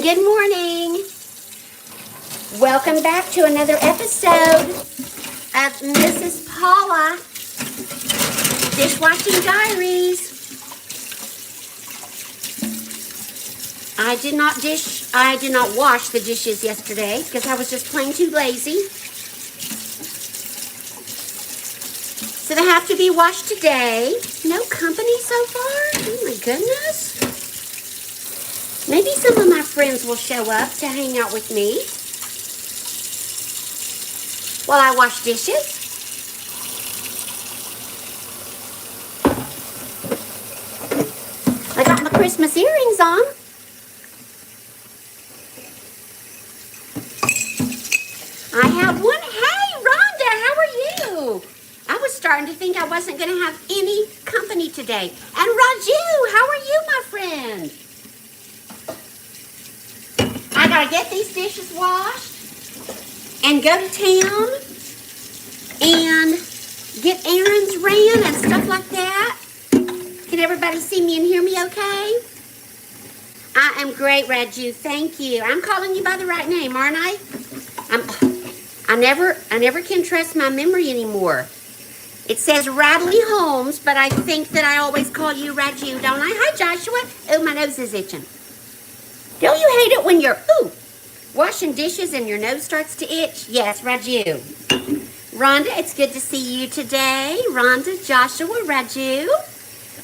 Good morning. Welcome back to another episode of Mrs. Paula Dishwashing Diaries. I did not wash the dishes yesterday because I was just plain too lazy. So they have to be washed today. No company so far? Oh my goodness. Maybe some of my friends will show up to hang out with me while I wash dishes. I got my Christmas earrings on. I have one. Hey, Rhonda, how are you? I was starting to think I wasn't going to have any company today. And Raju, how are you, my friend? I got to get these dishes washed and go to town and get errands ran and stuff like that. Can everybody see me and hear me okay? I am great, Raju. Thank you. I'm calling you by the right name, aren't I? I never can trust my memory anymore. It says Radley Holmes, but I think that I always call you Raju, don't I? Hi, Joshua. Oh, my nose is itching. Don't you hate it when you're, washing dishes and your nose starts to itch? Yes, Raju. Rhonda, it's good to see you today. Rhonda, Joshua, Raju.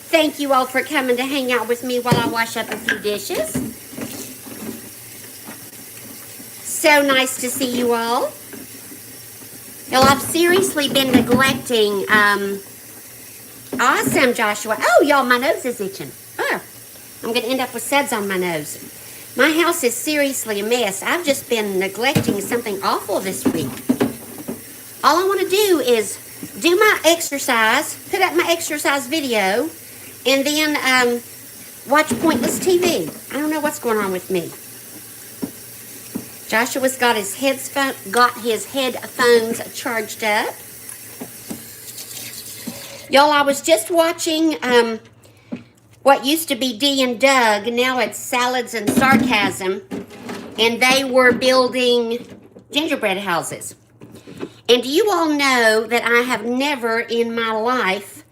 Thank you all for coming to hang out with me while I wash up a few dishes. So nice to see you all. Well, I've seriously been neglecting, awesome, Joshua. Oh, y'all, my nose is itching. Oh, I'm going to end up with suds on my nose. My house is seriously a mess. I've just been neglecting something awful this week. All I want to do is do my exercise, put up my exercise video, and then watch pointless TV. I don't know what's going on with me. Joshua's got his headphones charged up. Y'all, I was just watching what used to be Dee and Doug. Now it's Salads and Sarcasm. And they were building gingerbread houses. And do you all know that I have never in my life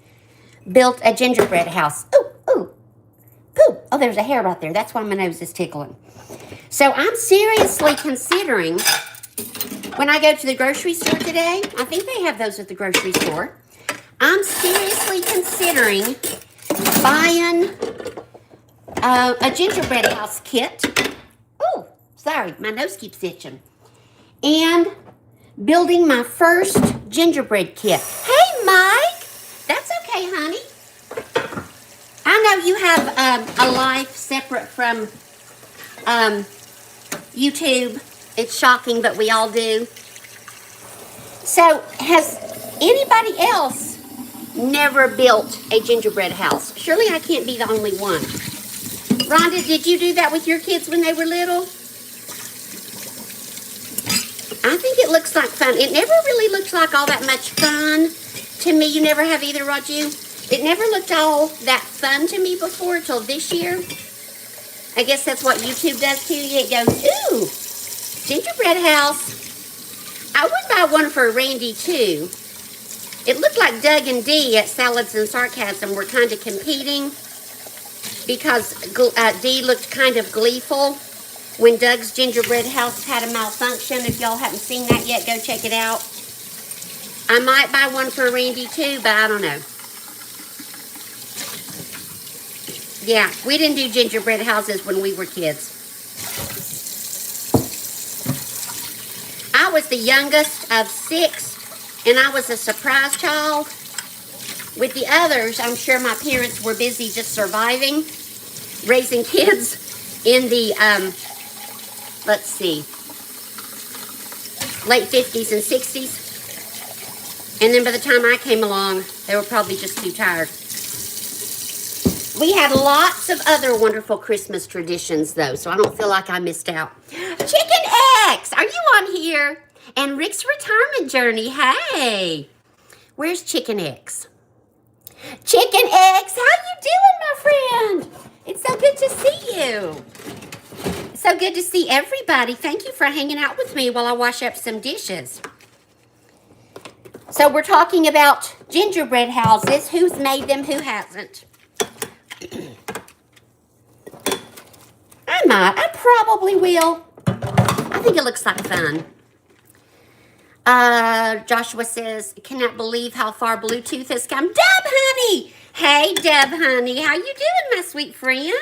built a gingerbread house? Ooh. Oh, there's a hair right there. That's why my nose is tickling. So I'm seriously considering, when I go to the grocery store today, I think they have those at the grocery store. I'm seriously considering buying a gingerbread house kit. Oh, sorry, my nose keeps itching. And building my first gingerbread kit. Hey, Mike. That's okay, honey. I know you have a life separate from YouTube. It's shocking, but we all do. So, has anybody else never built a gingerbread house? Surely I can't be the only one. Rhonda, did you do that with your kids when they were little? I think it looks like fun. It never really looked like all that much fun to me. You never have either, Raju? It never looked all that fun to me before till this year. I guess that's what YouTube does to you. It goes, ooh, gingerbread house. I would buy one for Randy, too. It looked like Doug and Dee at Salads and Sarcasm were kind of competing because Dee looked kind of gleeful when Doug's gingerbread house had a malfunction. If y'all haven't seen that yet, go check it out. I might buy one for Randy, too, but I don't know. Yeah, we didn't do gingerbread houses when we were kids. I was the youngest of 6, and I was a surprise child. With the others, I'm sure my parents were busy just surviving, raising kids in the, let's see, late 50s and 60s. And then by the time I came along, they were probably just too tired. We had lots of other wonderful Christmas traditions, though, so I don't feel like I missed out. Chicken X, are you on here? And Rick's retirement journey, hey. Where's Chicken X? Chicken X, how you doing, my friend? It's so good to see you. So good to see everybody. Thank you for hanging out with me while I wash up some dishes. So we're talking about gingerbread houses. Who's made them, who hasn't? I might. I probably will. I think it looks like fun. Joshua says, cannot believe how far Bluetooth has come. Deb, honey! Hey, Deb, honey. How you doing, my sweet friend?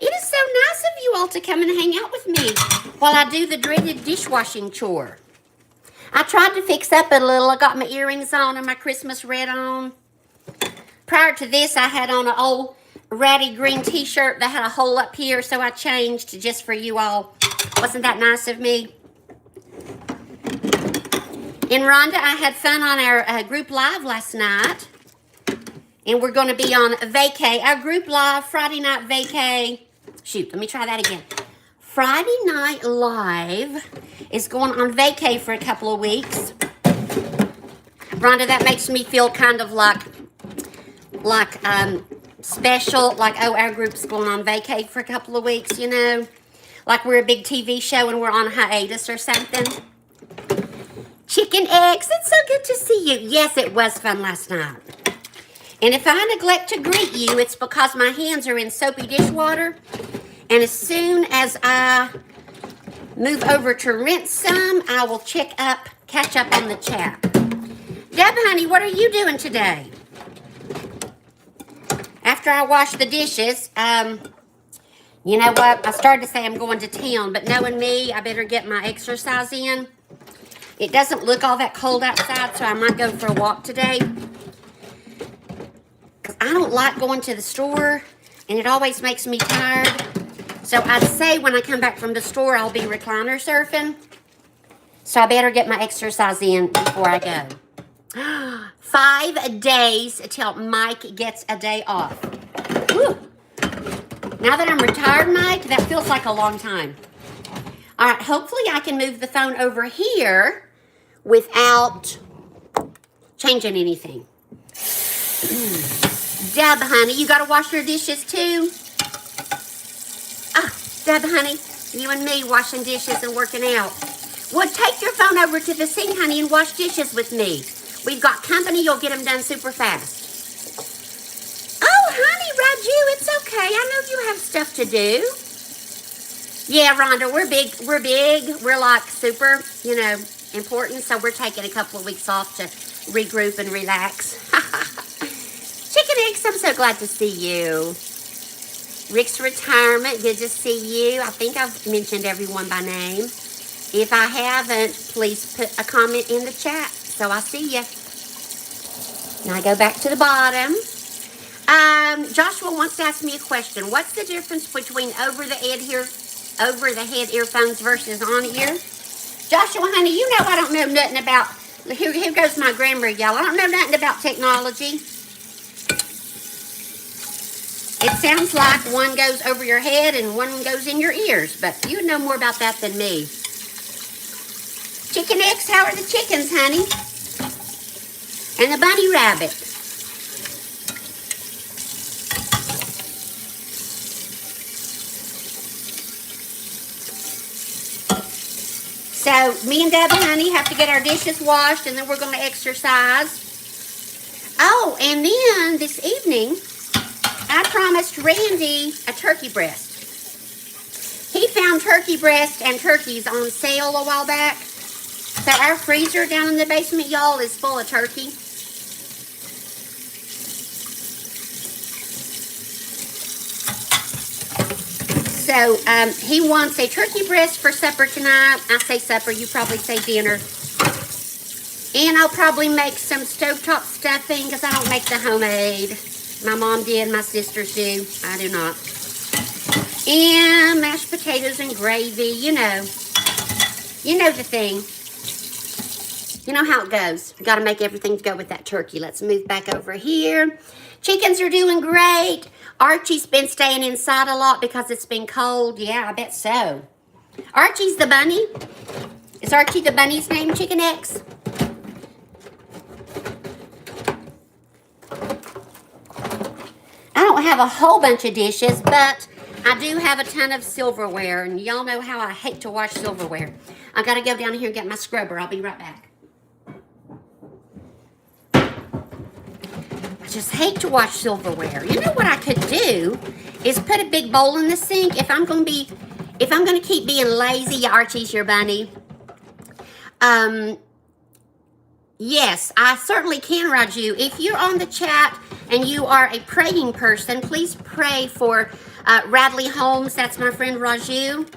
It is so nice of you all to come and hang out with me while I do the dreaded dishwashing chore. I tried to fix up a little. I got my earrings on and my Christmas red on. Prior to this, I had on an old ratty green t-shirt that had a hole up here, so I changed just for you all. Wasn't that nice of me? And Rhonda, I had fun on our group live last night. And we're going to be on vacay. Our group live, Friday night vacay. Shoot, let me try that again. Friday Night Live is going on vacay for a couple of weeks. Rhonda, that makes me feel kind of like special. Like, oh, our group's going on vacay for a couple of weeks, you know. Like we're a big TV show and we're on hiatus or something. Chicken eggs, it's so good to see you. Yes, it was fun last night. And if I neglect to greet you, it's because my hands are in soapy dishwater. And as soon as I move over to rinse some, I will catch up on the chat. Deb, honey, what are you doing today? After I wash the dishes, you know what? I started to say I'm going to town, but knowing me, I better get my exercise in. It doesn't look all that cold outside, so I might go for a walk today. Because I don't like going to the store, and it always makes me tired. So I'd say when I come back from the store, I'll be recliner surfing. So I better get my exercise in before I go. 5 days till Mike gets a day off. Whew. Now that I'm retired, Mike, that feels like a long time. All right, hopefully I can move the phone over here without changing anything. Deb, honey, you got to wash your dishes too? Deb, honey, you and me washing dishes and working out. Well, take your phone over to the sink, honey, and wash dishes with me. We've got company. You'll get them done super fast. Oh, honey, Raju, it's okay. I know you have stuff to do. Yeah, Rhonda, we're big. We're like super, important. So we're taking a couple of weeks off to regroup and relax. Chicken eggs, I'm so glad to see you. Rick's retirement, good to see you. I think I've mentioned everyone by name. If I haven't, please put a comment in the chat so I see you. Now I go back to the bottom. Joshua wants to ask me a question. What's the difference between over-the-head earphones versus on-ear? Joshua, honey, you know I don't know nothing about, here goes my grammar, y'all. I don't know nothing about technology. It sounds like one goes over your head and one goes in your ears, but you know more about that than me. Chicken eggs, how are the chickens, honey? And the bunny rabbit. So, me and Debbie, honey, have to get our dishes washed, and then we're going to exercise. Oh, and then this evening, I promised Randy a turkey breast. He found turkey breast and turkeys on sale a while back. So our freezer down in the basement, y'all, is full of turkey. So he wants a turkey breast for supper tonight. I say supper, you probably say dinner. And I'll probably make some stovetop stuffing because I don't make the homemade. My mom did, my sisters do. I do not. And mashed potatoes and gravy, you know. You know the thing. You know how it goes. Got to make everything go with that turkey. Let's move back over here. Chickens are doing great. Archie's been staying inside a lot because it's been cold. Yeah, I bet so. Archie's the bunny. Is Archie the bunny's name, Chicken X? I don't have a whole bunch of dishes, but I do have a ton of silverware, and y'all know how I hate to wash silverware. I gotta go down here and get my scrubber. I'll be right back. I just hate to wash silverware. You know what I could do is put a big bowl in the sink. If I'm gonna keep being lazy, Archie's your bunny. Yes, I certainly can, Raju. If you're on the chat and you are a praying person, please pray for Radley Holmes. That's my friend Raju.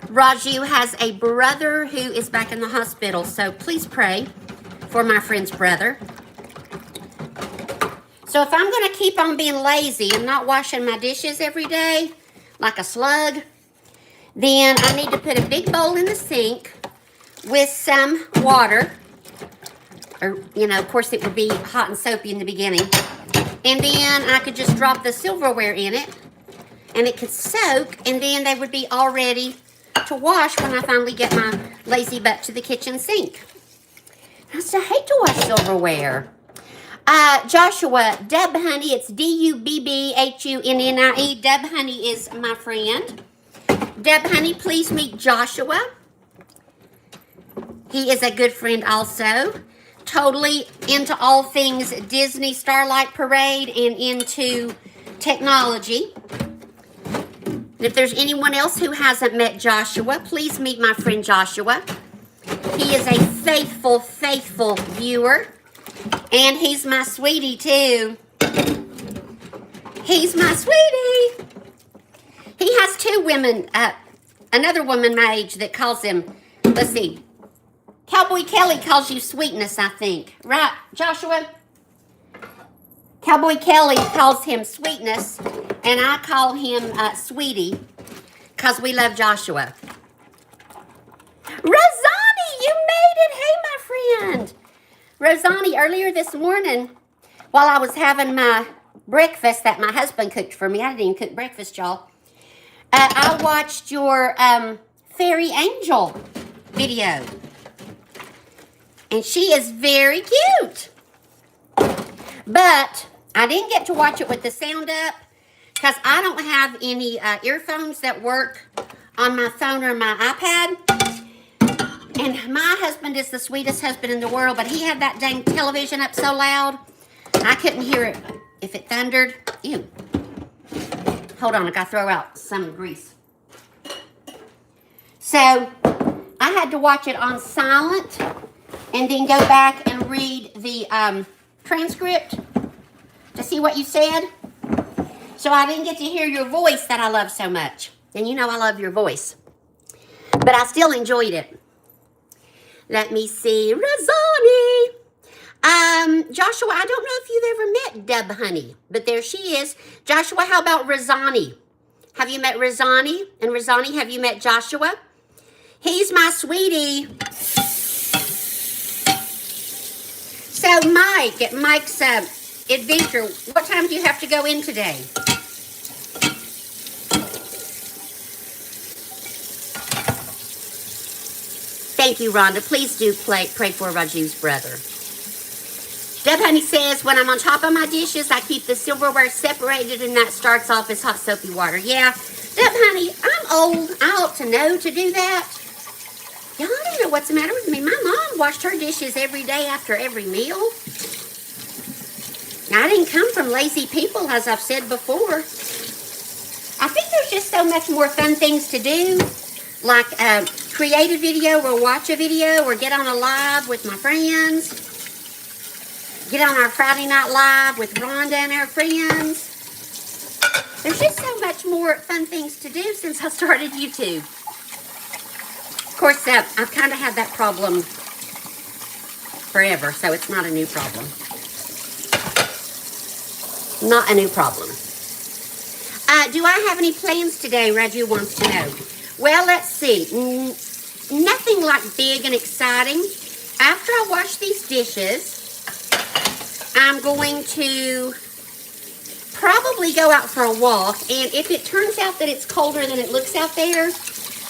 Raju has a brother who is back in the hospital, so please pray for my friend's brother. So if I'm going to keep on being lazy and not washing my dishes every day like a slug, then I need to put a big bowl in the sink with some water. Or, you know, of course it would be hot and soapy in the beginning. And then I could just drop the silverware in it, and it could soak, and then they would be all ready to wash when I finally get my lazy butt to the kitchen sink. I just hate to wash silverware. Joshua, Dub Honey, it's D-U-B-B-H-U-N-N-I-E. Dub Honey is my friend. Dub Honey, please meet Joshua. He is a good friend also. Totally into all things Disney Starlight Parade and into technology. And if there's anyone else who hasn't met Joshua, please meet my friend Joshua. He is a faithful, faithful viewer. And he's my sweetie too. He's my sweetie. He has two women, another woman my age that calls him, let's see, Cowboy Kelly calls you sweetness, I think. Right, Joshua? Cowboy Kelly calls him sweetness, and I call him sweetie, because we love Joshua. Rosani, you made it! Hey, my friend! Rosani, earlier this morning, while I was having my breakfast that my husband cooked for me, I didn't even cook breakfast, y'all, I watched your Fairy Angel video. And she is very cute. But I didn't get to watch it with the sound up because I don't have any earphones that work on my phone or my iPad. And my husband is the sweetest husband in the world, but he had that dang television up so loud, I couldn't hear it if it thundered. Ew. Hold on, I gotta throw out some grease. So I had to watch it on silent and then go back and read the transcript to see what you said. So I didn't get to hear your voice that I love so much. And you know I love your voice. But I still enjoyed it. Let me see. Razani. Joshua, I don't know if you've ever met Dub Honey, but there she is. Joshua, how about Razani? Have you met Razani? And Razani, have you met Joshua? He's my sweetie. So, Mike, at Mike's adventure, what time do you have to go in today? Thank you, Rhonda. Please do pray for Raju's brother. Deb Honey says, when I'm on top of my dishes, I keep the silverware separated, and that starts off as hot soapy water. Yeah, Deb Honey, I'm old. I ought to know to do that. Y'all don't know what's the matter with me. My mom washed her dishes every day after every meal. Now, I didn't come from lazy people, as I've said before. I think there's just so much more fun things to do, like create a video or watch a video or get on a live with my friends. Get on our Friday Night Live with Rhonda and our friends. There's just so much more fun things to do since I started YouTube. Of course, I've kind of had that problem forever, so it's not a new problem. Not a new problem. Do I have any plans today? Raju wants to know. Well, let's see. Nothing like big and exciting. After I wash these dishes, I'm going to probably go out for a walk, and if it turns out that it's colder than it looks out there,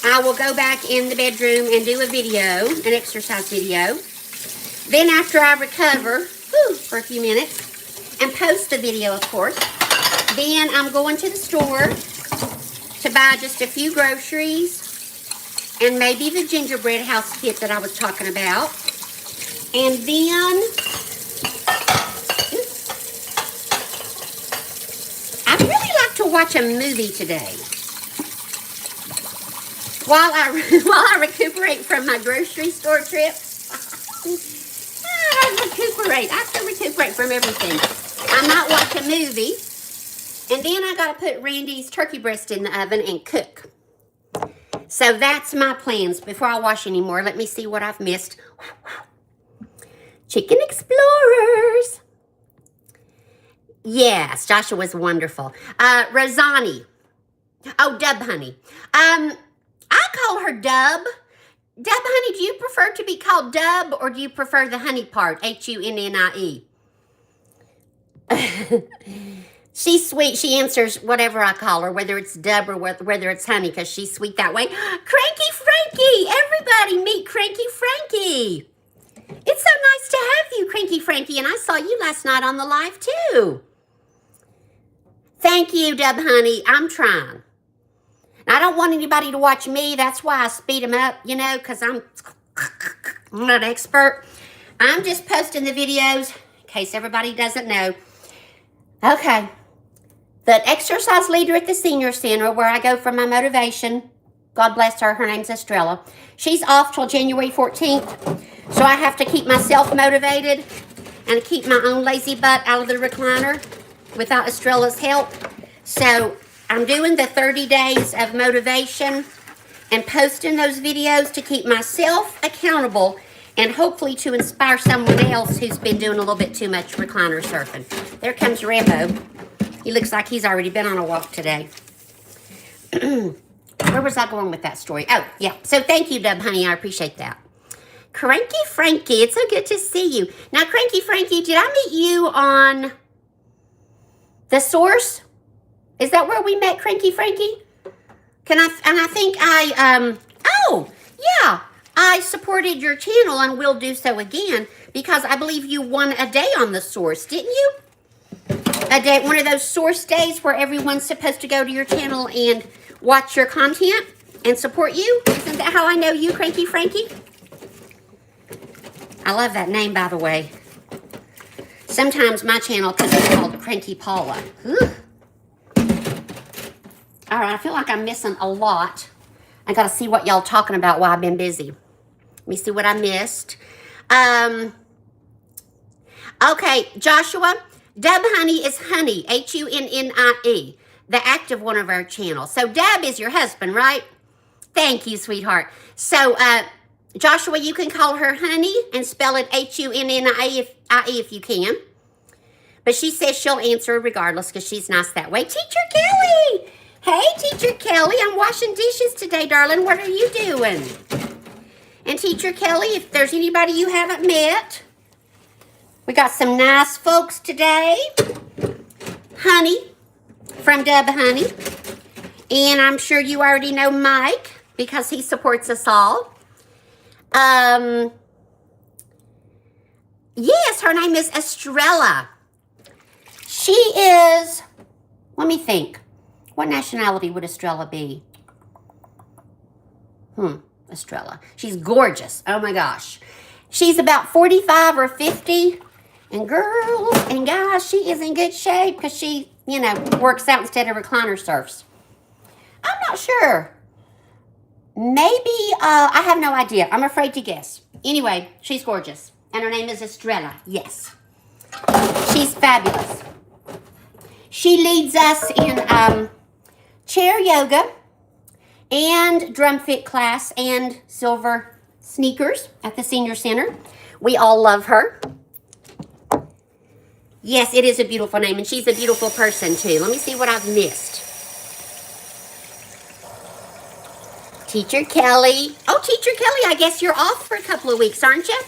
I will go back in the bedroom and do a video, an exercise video. Then after I recover for a few minutes and post the video, of course, then I'm going to the store to buy just a few groceries and maybe the gingerbread house kit that I was talking about. And then I'd really like to watch a movie today while I recuperate from my grocery store trip. I have to recuperate from everything. I might watch a movie, and then I got to put Randy's turkey breast in the oven and cook. So that's my plans. Before I wash anymore, let me see what I've missed. Chicken Explorers. Yes, Joshua's wonderful. Rosani. Oh, Dub Honey. I call her Dub. Dub Honey, do you prefer to be called Dub, or do you prefer the honey part, Hunnie? She's sweet. She answers whatever I call her, whether it's Dub or whether it's Honey, because she's sweet that way. Cranky Frankie! Everybody meet Cranky Frankie! It's so nice to have you, Cranky Frankie, and I saw you last night on the live, too. Thank you, Dub Honey. I'm trying. I don't want anybody to watch me. That's why I speed them up, you know, because I'm not an expert. I'm just posting the videos in case everybody doesn't know. Okay. The exercise leader at the senior center where I go for my motivation, God bless her, her name's Estrella. She's off till January 14th, so I have to keep myself motivated and keep my own lazy butt out of the recliner without Estrella's help. So I'm doing the 30 days of motivation and posting those videos to keep myself accountable and hopefully to inspire someone else who's been doing a little bit too much recliner surfing. There comes Rambo. He looks like he's already been on a walk today. Where was I going with that story? Oh, yeah. So thank you, Dub Honey. I appreciate that. Cranky Frankie, it's so good to see you. Now, Cranky Frankie, did I meet you on The Source? Is that where we met, Cranky Frankie? I think oh, yeah. I supported your channel and will do so again because I believe you won a day on The Source, didn't you? A day, one of those Source days where everyone's supposed to go to your channel and watch your content and support you. Isn't that how I know you, Cranky Frankie? I love that name, by the way. Sometimes my channel could be called Cranky Paula. Ooh. All right, I feel like I'm missing a lot. I got to see what y'all talking about while I've been busy. Let me see what I missed. Okay, Joshua, Dub Honey is Honey, Hunnie, the active one of our channel. So Dub is your husband, right? Thank you, sweetheart. So, Joshua, you can call her Honey and spell it Hunnie if you can. But she says she'll answer regardless because she's nice that way. Teacher Kelly! Hey, Teacher Kelly, I'm washing dishes today, darling. What are you doing? And Teacher Kelly, if there's anybody you haven't met, we got some nice folks today. Honey from Dub Honey. And I'm sure you already know Mike because he supports us all. Yes, her name is Estrella. She is, let me think. What nationality would Estrella be? Estrella. She's gorgeous. Oh my gosh. She's about 45 or 50. And girls and guys, she is in good shape because she, you know, works out instead of recliner surfs. I'm not sure. Maybe, I have no idea. I'm afraid to guess. Anyway, she's gorgeous. And her name is Estrella. Yes. She's fabulous. She leads us in chair yoga and drum fit class and silver sneakers at the senior center. We all love her. Yes, it is a beautiful name, and she's a beautiful person, too. Let me see what I've missed. Teacher Kelly. Oh, Teacher Kelly, I guess you're off for a couple of weeks, aren't you?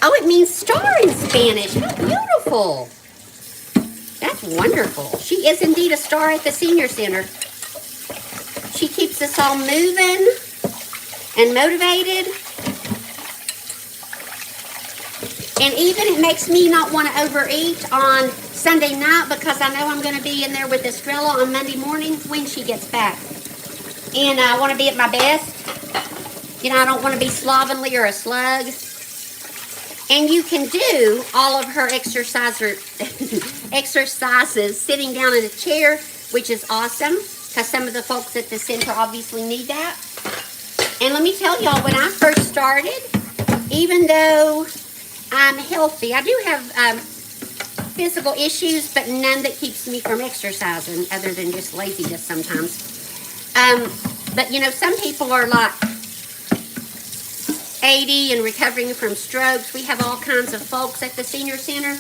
Oh, it means star in Spanish. How beautiful. That's wonderful. She is indeed a star at the senior center. She keeps us all moving and motivated. And even it makes me not want to overeat on Sunday night because I know I'm going to be in there with Estrella on Monday morning when she gets back. And I want to be at my best. You know, I don't want to be slovenly or a slug. And you can do all of her exercises sitting down in a chair, which is awesome because some of the folks at the center obviously need that. And let me tell y'all, when I first started, even though I'm healthy, I do have physical issues, but none that keeps me from exercising other than just laziness sometimes. But you know, some people are like 80 and recovering from strokes. We have all kinds of folks at the senior center.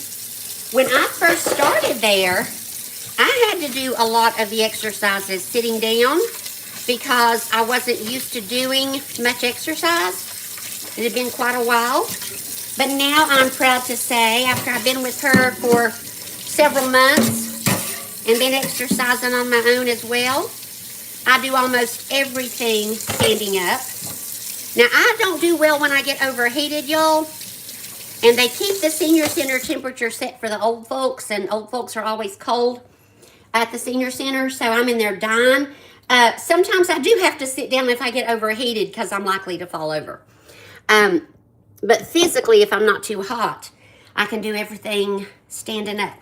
When I first started there, I had to do a lot of the exercises sitting down because I wasn't used to doing much exercise. It had been quite a while. But now I'm proud to say, after I've been with her for several months and been exercising on my own as well, I do almost everything standing up. Now, I don't do well when I get overheated, y'all. And they keep the senior center temperature set for the old folks, and old folks are always cold at the senior center, so I'm in there dying. Sometimes I do have to sit down if I get overheated because I'm likely to fall over. But physically, if I'm not too hot, I can do everything standing up,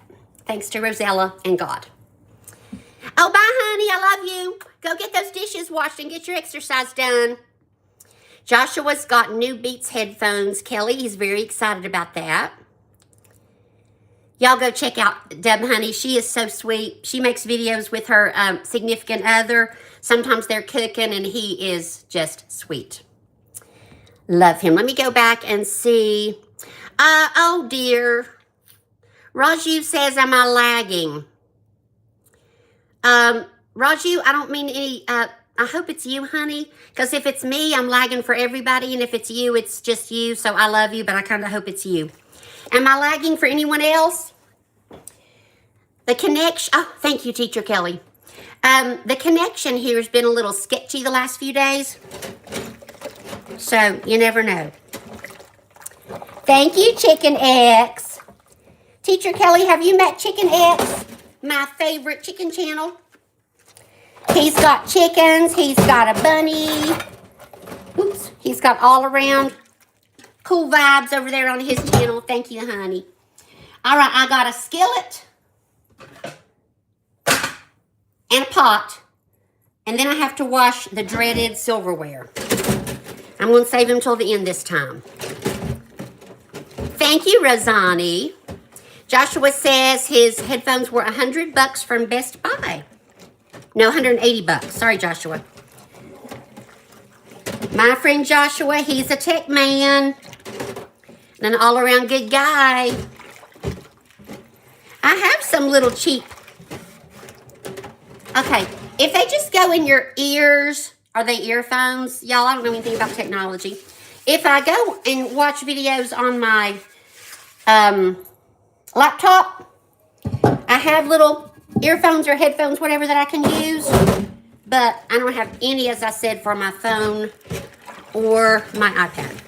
thanks to Rosella and God. Oh, bye, honey. I love you. Go get those dishes washed and get your exercise done. Joshua's got new Beats headphones. Kelly, he's very excited about that. Y'all go check out Deb Honey. She is so sweet. She makes videos with her significant other. Sometimes they're cooking, and he is just sweet. Love him. Let me go back and see. Oh, dear. Raju says, am I lagging? Raju, I don't mean any... I hope it's you, honey, because if it's me, I'm lagging for everybody, and if it's you, it's just you, so I love you, but I kind of hope it's you. Am I lagging for anyone else? The connection, oh, thank you, Teacher Kelly. The connection here has been a little sketchy the last few days, so you never know. Thank you, Chicken X. Teacher Kelly, have you met Chicken X, my favorite chicken channel? He's got chickens. He's got a bunny. Oops. He's got all around cool vibes over there on his channel. Thank you, honey. All right, I got a skillet and a pot. And then I have to wash the dreaded silverware. I'm going to save him till the end this time. Thank you, Rosani. Joshua says his headphones were $100 from Best Buy. No, $180. Sorry, Joshua. My friend Joshua, he's a tech man. And an all-around good guy. I have some little cheap. Okay, if they just go in your ears, are they earphones? Y'all, I don't know anything about technology. If I go and watch videos on my laptop, I have little earphones or headphones, whatever that I can use, but I don't have any, as I said, for my phone or my iPad.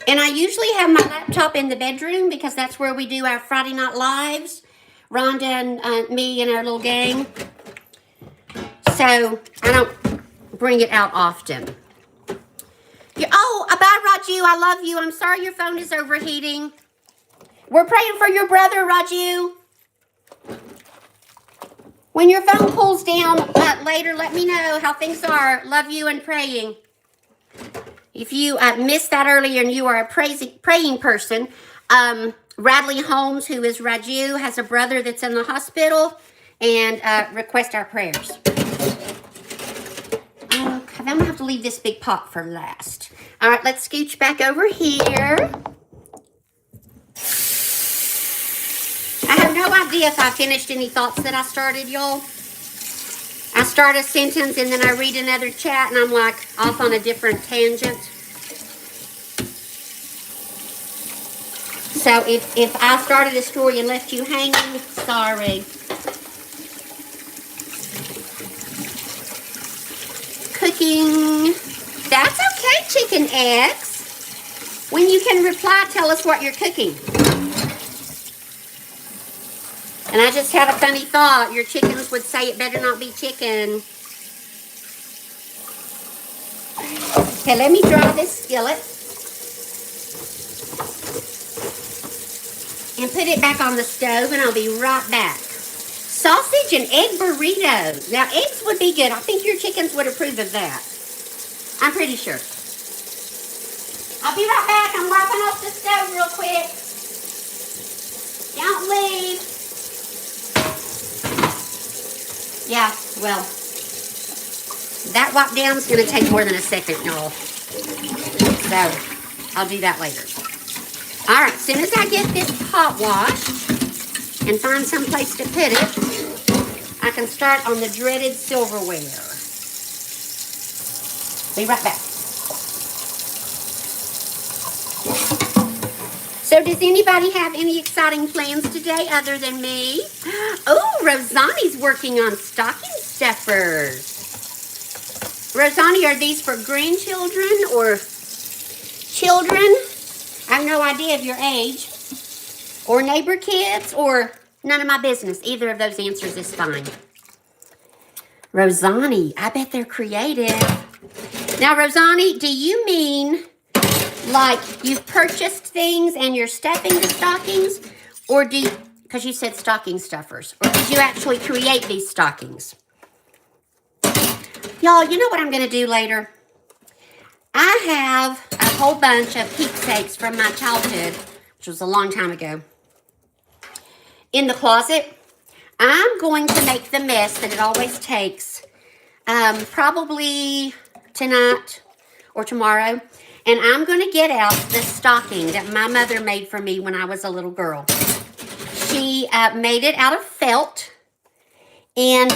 And I usually have my laptop in the bedroom because that's where we do our Friday Night Lives, Rhonda and me and our little gang. So I don't bring it out often. Oh, bye, Raju. I love you. I'm sorry your phone is overheating. We're praying for your brother, Raju. When your phone cools down later, let me know how things are. Love you and praying. If you missed that earlier and you are a praying person, Radley Holmes, who is Raju, has a brother that's in the hospital and request our prayers. Okay, I'm going to have to leave this big pot for last. All right, let's scooch back over here. I have no idea if I finished any thoughts that I started, y'all. I start a sentence and then I read another chat and I'm like off on a different tangent. So if I started a story and left you hanging, sorry. Cooking. That's okay, Chicken X. When you can reply, tell us what you're cooking. And I just had a funny thought. Your chickens would say it better not be chicken. Okay, let me dry this skillet. And put it back on the stove, and I'll be right back. Sausage and egg burrito. Now, eggs would be good. I think your chickens would approve of that. I'm pretty sure. I'll be right back. I'm wiping off the stove real quick. Don't leave. Yeah, well, that wipe down is going to take more than a second, y'all. So, I'll do that later. All right, as soon as I get this pot washed and find some place to put it, I can start on the dreaded silverware. Be right back. So does anybody have any exciting plans today other than me? Oh, Rosani's working on stocking stuffers. Rosani, are these for grandchildren or children? I have no idea of your age. Or neighbor kids, or none of my business. Either of those answers is fine. Rosani, I bet they're creative. Now, Rosani, do you mean like you've purchased things and you're stuffing the stockings? Or do you, because you said stocking stuffers, or did you actually create these stockings? Y'all, you know what I'm going to do later? I have a whole bunch of keepsakes from my childhood, which was a long time ago, in the closet. I'm going to make the mess that it always takes, probably tonight or tomorrow, and I'm going to get out the stocking that my mother made for me when I was a little girl. She made it out of felt, and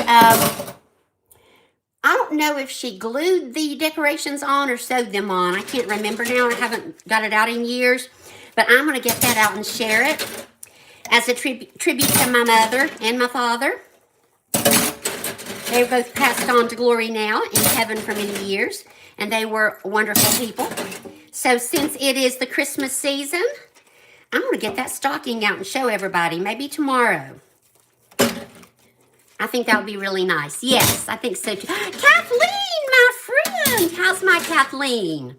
I don't know if she glued the decorations on or sewed them on. I can't remember now. I haven't got it out in years. But I'm going to get that out and share it as a tribute to my mother and my father. They both passed on to glory now in heaven for many years. And they were wonderful people. So since it is the Christmas season, I'm going to get that stocking out and show everybody. Maybe tomorrow. I think that would be really nice. Yes, I think so too. Kathleen, my friend. How's my Kathleen?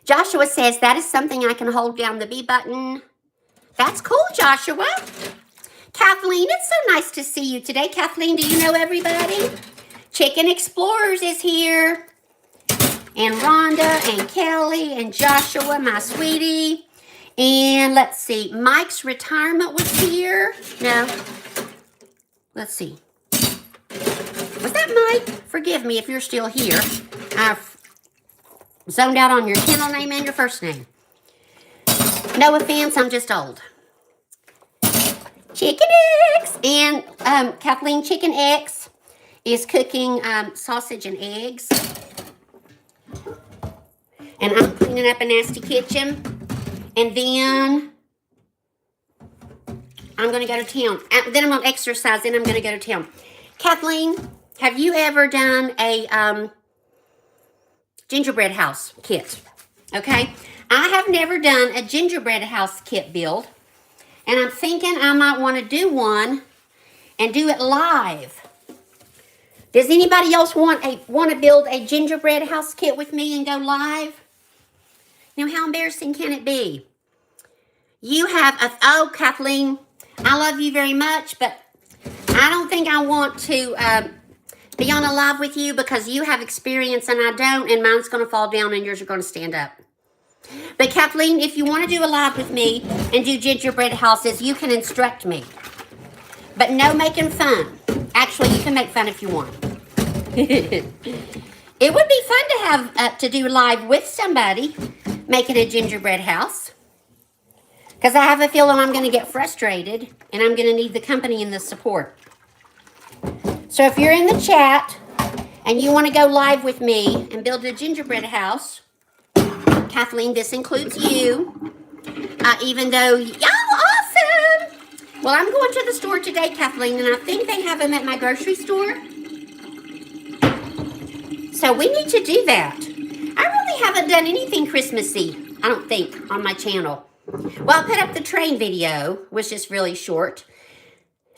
Joshua says, that is something I can hold down the B button. That's cool, Joshua. Kathleen, it's so nice to see you today. Kathleen, do you know everybody? Chicken Explorers is here. And Rhonda and Kelly and Joshua, my sweetie. And let's see, Mike's retirement was here. No. Let's see. Was that Mike? Forgive me if you're still here. I've zoned out on your channel name and your first name. No offense, I'm just old. Chicken X. And Kathleen Chicken X is cooking sausage and eggs. And I'm cleaning up a nasty kitchen. And then I'm going to go to town. Then I'm going to exercise, then I'm going to go to town. Kathleen, have you ever done a gingerbread house kit? Okay. I have never done a gingerbread house kit build. And I'm thinking I might want to do one and do it live. Does anybody else want to build a gingerbread house kit with me and go live? Now, how embarrassing can it be? You have oh, Kathleen, I love you very much, but I don't think I want to be on a live with you because you have experience and I don't, and mine's going to fall down and yours are going to stand up. But Kathleen, if you want to do a live with me and do gingerbread houses, you can instruct me. But no making fun. Actually, you can make fun if you want. It would be fun to have to do live with somebody making a gingerbread house. Because I have a feeling I'm going to get frustrated and I'm going to need the company and the support. So if you're in the chat and you want to go live with me and build a gingerbread house, Kathleen, this includes you. Even though, y'all awesome. Well, I'm going to the store today, Kathleen, and I think they have them at my grocery store. So we need to do that. I really haven't done anything Christmassy, I don't think, on my channel. Well, I put up the train video, which is really short.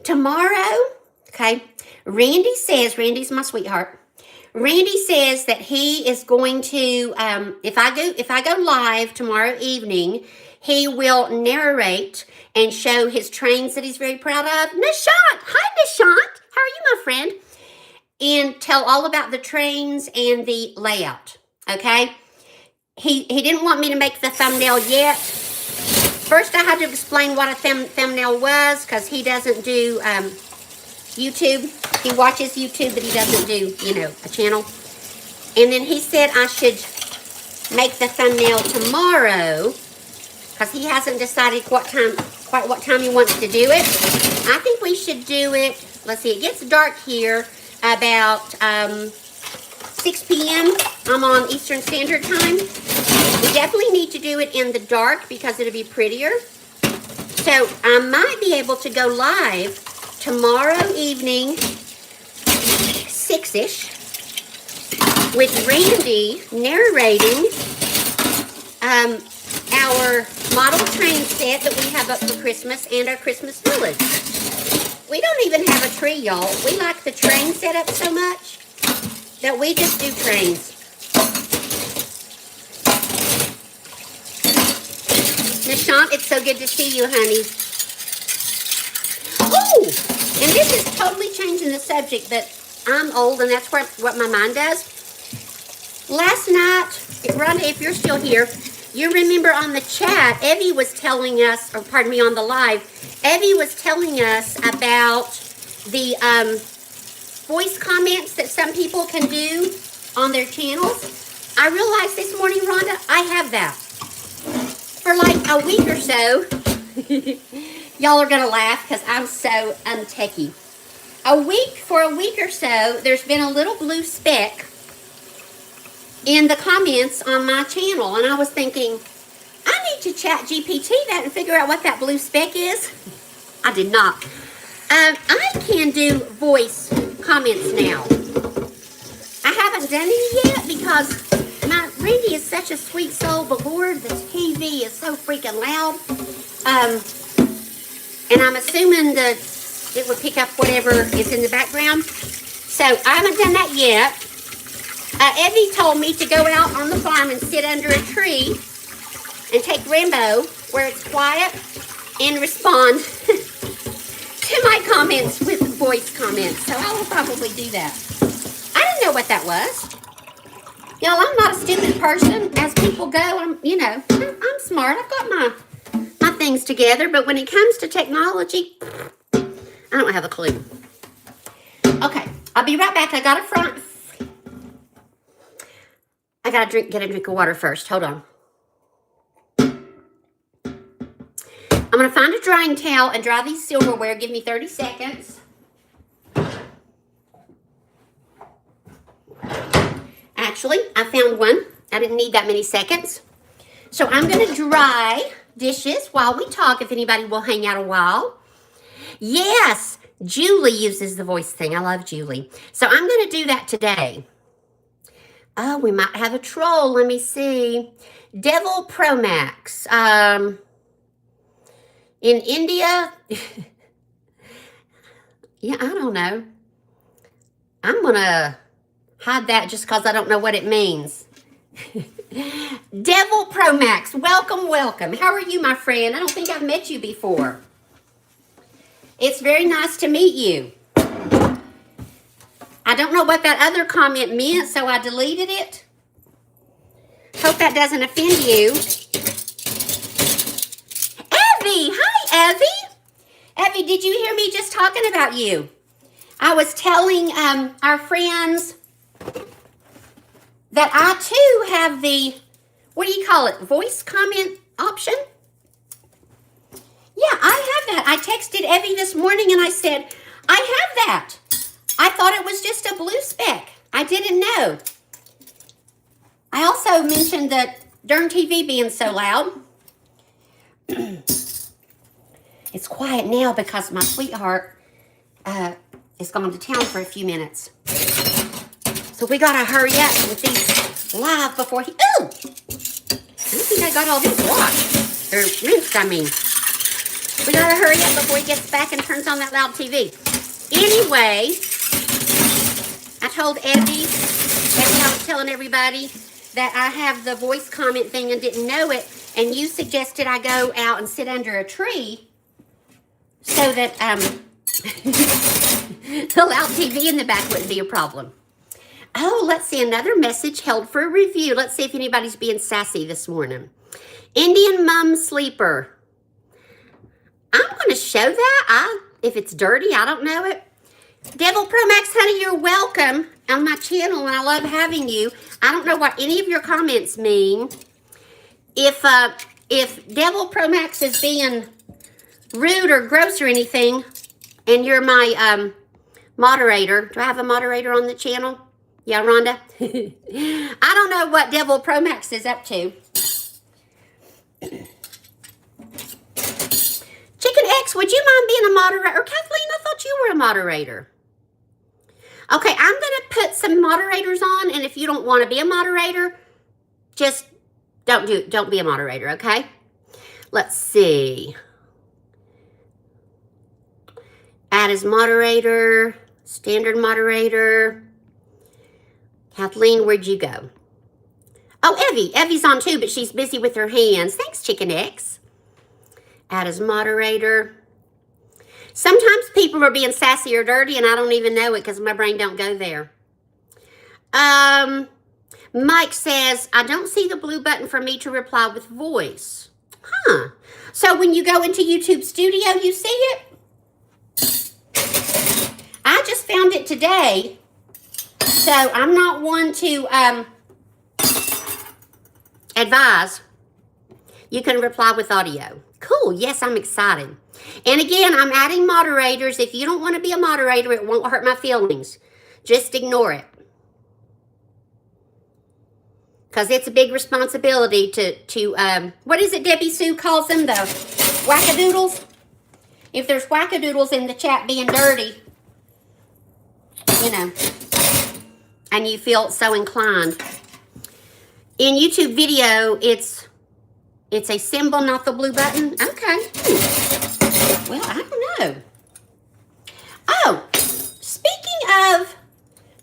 tomorrow, okay, Randy's my sweetheart. Randy says that he is going to, if I go live tomorrow evening, he will narrate and show his trains that he's very proud of. Nishant, hi Nishant, how are you, my friend? And tell all about the trains and the layout, okay? He didn't want me to make the thumbnail yet. First, I had to explain what a thumbnail was because he doesn't do YouTube. He watches YouTube, but he doesn't do, a channel. And then he said I should make the thumbnail tomorrow because he hasn't decided quite what time he wants to do it. I think we should do it, let's see, it gets dark here about 6 p.m. I'm on Eastern Standard Time. We definitely need to do it in the dark because it'll be prettier. So I might be able to go live tomorrow evening, 6-ish, with Randy narrating our model train set that we have up for Christmas and our Christmas village. We don't even have a tree, y'all. We like the train set up so much that we just do trains. Nishant, it's so good to see you, honey. Oh, and this is totally changing the subject, but I'm old and that's what my mind does. Last night, Rhonda, if you're still here, you remember on the chat, Evie was telling us, or pardon me, on the live, Evie was telling us about the voice comments that some people can do on their channels. I realized this morning, Rhonda, I have that. For like a week or so, y'all are going to laugh because I'm so untechy. For a week or so, there's been a little blue speck in the comments on my channel. And I was thinking, I need to chat GPT that and figure out what that blue speck is. I did not. I can do voice comments now. I haven't done any yet because my Randy is such a sweet soul, but Lord, the TV is so freaking loud. And I'm assuming that it would pick up whatever is in the background. So I haven't done that yet. Evie told me to go out on the farm and sit under a tree and take Rambo where it's quiet and respond to my comments with voice comments. So I will probably do that. I didn't know what that was. Y'all, I'm not a stupid person. As people go, I'm smart. I've got my things together. But when it comes to technology, I don't have a clue. Okay, I'll be right back. I got to get a drink of water first. Hold on. I'm going to find a drying towel and dry these silverware. Give me 30 seconds. Actually, I found one. I didn't need that many seconds. So I'm going to dry dishes while we talk, if anybody will hang out a while. Yes, Julie uses the voice thing. I love Julie. So I'm going to do that today. Oh, we might have a troll. Let me see. Devil Pro Max. In India. Yeah, I don't know. I'm going to hide that just because I don't know what it means. Devil Pro Max, welcome, welcome. How are you, my friend? I don't think I've met you before. It's very nice to meet you. I don't know what that other comment meant, so I deleted it. Hope that doesn't offend you. Evie, hi, Evie. Evie, did you hear me just talking about you? I was telling our friends that I too have the, what do you call it, voice comment option? Yeah, I have that. I texted Evie this morning and I said, I have that. I thought it was just a blue speck. I didn't know. I also mentioned that darn TV being so loud. It's quiet now because my sweetheart is gone to town for a few minutes. So we gotta hurry up with these live before he, ooh! I don't think I got all these washed. Or rinsed, I mean. We gotta hurry up before he gets back and turns on that loud TV. Anyway, I told Evie, I was telling everybody that I have the voice comment thing and didn't know it, and you suggested I go out and sit under a tree so that the loud TV in the back wouldn't be a problem. Oh, let's see, another message held for review. Let's see if anybody's being sassy this morning. Indian Mum Sleeper. I'm going to show that. If it's dirty, I don't know it. Devil Pro Max, honey, you're welcome on my channel, and I love having you. I don't know what any of your comments mean. If Devil Pro Max is being rude or gross or anything, and you're my moderator. Do I have a moderator on the channel? Yeah, Rhonda? I don't know what Devil Pro Max is up to. Chicken X, would you mind being a moderator? Or Kathleen, I thought you were a moderator. Okay, I'm going to put some moderators on, and if you don't want to be a moderator, just don't be a moderator, okay? Let's see. Add as moderator, standard moderator. Kathleen, where'd you go? Oh, Evie. Evie's on too, but she's busy with her hands. Thanks, Chicken X. Add as moderator. Sometimes people are being sassy or dirty, and I don't even know it because my brain don't go there. Mike says, I don't see the blue button for me to reply with voice. Huh. So when you go into YouTube Studio, you see it? I just found it today. So I'm not one to advise. You can reply with audio. Cool. Yes, I'm excited. And again, I'm adding moderators. If you don't want to be a moderator, it won't hurt my feelings. Just ignore it. Because it's a big responsibility to what is it Debbie Sue calls them? The wackadoodles? If there's wackadoodles in the chat being dirty, you know, and you feel so inclined. In YouTube video, it's a symbol, not the blue button. Okay. Well, I don't know. Oh, speaking of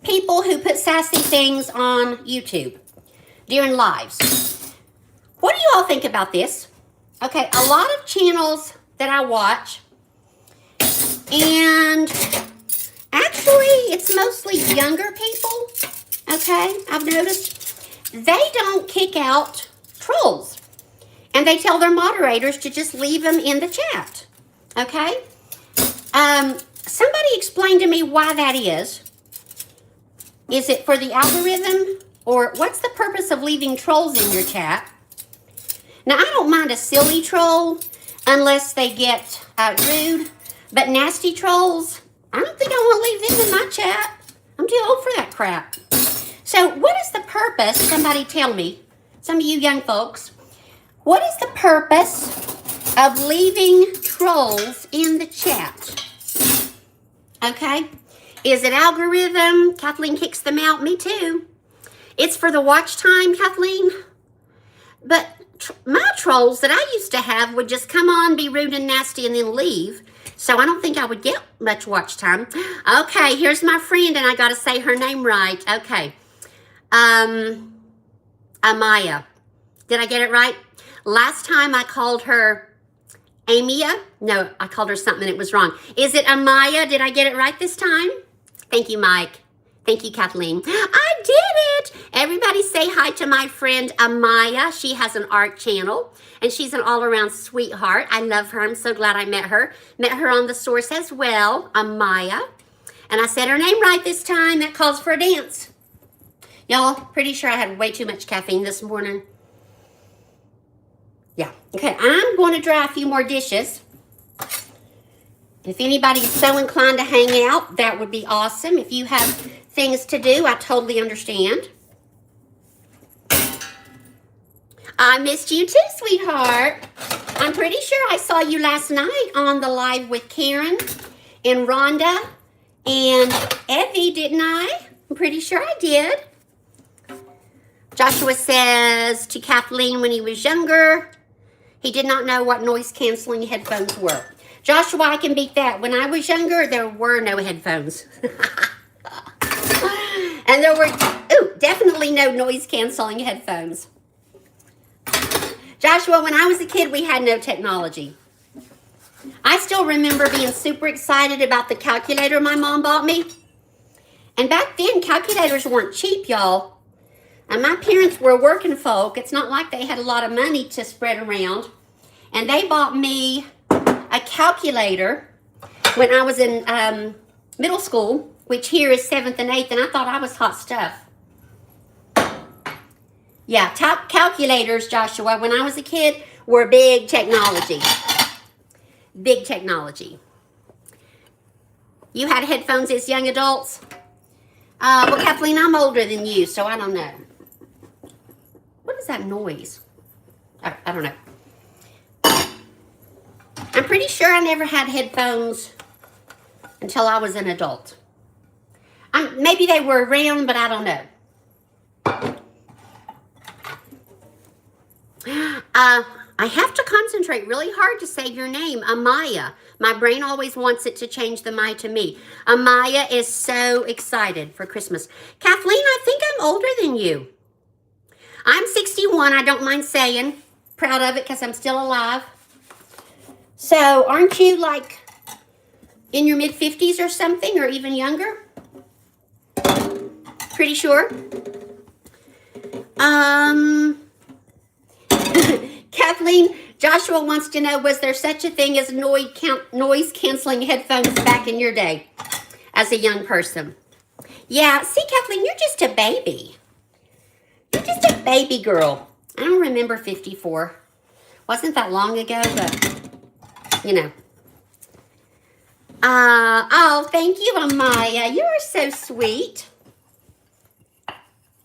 people who put sassy things on YouTube during lives, what do you all think about this? Okay, a lot of channels that I watch, and actually, it's mostly younger people, okay, I've noticed. They don't kick out trolls. And they tell their moderators to just leave them in the chat, okay? Somebody explain to me why that is. Is it for the algorithm? Or what's the purpose of leaving trolls in your chat? Now, I don't mind a silly troll unless they get rude. But nasty trolls, I don't think I want to leave them in my chat. I'm too old for that crap. So what is the purpose? Somebody tell me. Some of you young folks. What is the purpose of leaving trolls in the chat? Okay. Is it algorithm? Kathleen kicks them out. Me too. It's for the watch time, Kathleen. But my trolls that I used to have would just come on, be rude and nasty, and then leave. So I don't think I would get much watch time. Okay, here's my friend, and I got to say her name right. Okay. Amaya. Did I get it right? Last time I called her Amia. No, I called her something and it was wrong. Is it Amaya? Did I get it right this time? Thank you, Mike. Thank you, Kathleen. I did it. Everybody say hi to my friend Amaya. She has an art channel and she's an all-around sweetheart. I love her. I'm so glad I met her. Met her on The Source as well, Amaya. And I said her name right this time. That calls for a dance. Y'all, pretty sure I had way too much caffeine this morning. Yeah. Okay, I'm going to dry a few more dishes. If anybody's so inclined to hang out, that would be awesome. If you have things to do, I totally understand. I missed you too, sweetheart. I'm pretty sure I saw you last night on the live with Karen and Rhonda and Evie, didn't I? I'm pretty sure I did. Joshua says to Kathleen when he was younger, He did not know what noise-canceling headphones were. Joshua, I can beat that. When I was younger, there were no headphones. And there were, definitely no noise-canceling headphones. Joshua, when I was a kid, we had no technology. I still remember being super excited about the calculator my mom bought me. And back then, calculators weren't cheap, y'all. And my parents were working folk. It's not like they had a lot of money to spread around. And they bought me a calculator when I was in middle school, which here is 7th and 8th, and I thought I was hot stuff. Yeah, calculators, Joshua, when I was a kid, were big technology. Big technology. You had headphones as young adults? Well, Kathleen, I'm older than you, so I don't know. What is that noise? I don't know. I'm pretty sure I never had headphones until I was an adult. Maybe they were around, but I don't know. I have to concentrate really hard to say your name, Amaya. My brain always wants it to change the my to me. Amaya is so excited for Christmas. Kathleen, I think I'm older than you. I'm 61, I don't mind saying. Proud of it because I'm still alive. So, aren't you like in your mid-50s or something, or even younger? Pretty sure. Kathleen, Joshua wants to know, was there such a thing as noise-canceling headphones back in your day as a young person? Yeah, see, Kathleen, you're just a baby. You're just a baby girl. I don't remember 54. Wasn't that long ago, but, you know. Oh, thank you, Amaya. You are so sweet.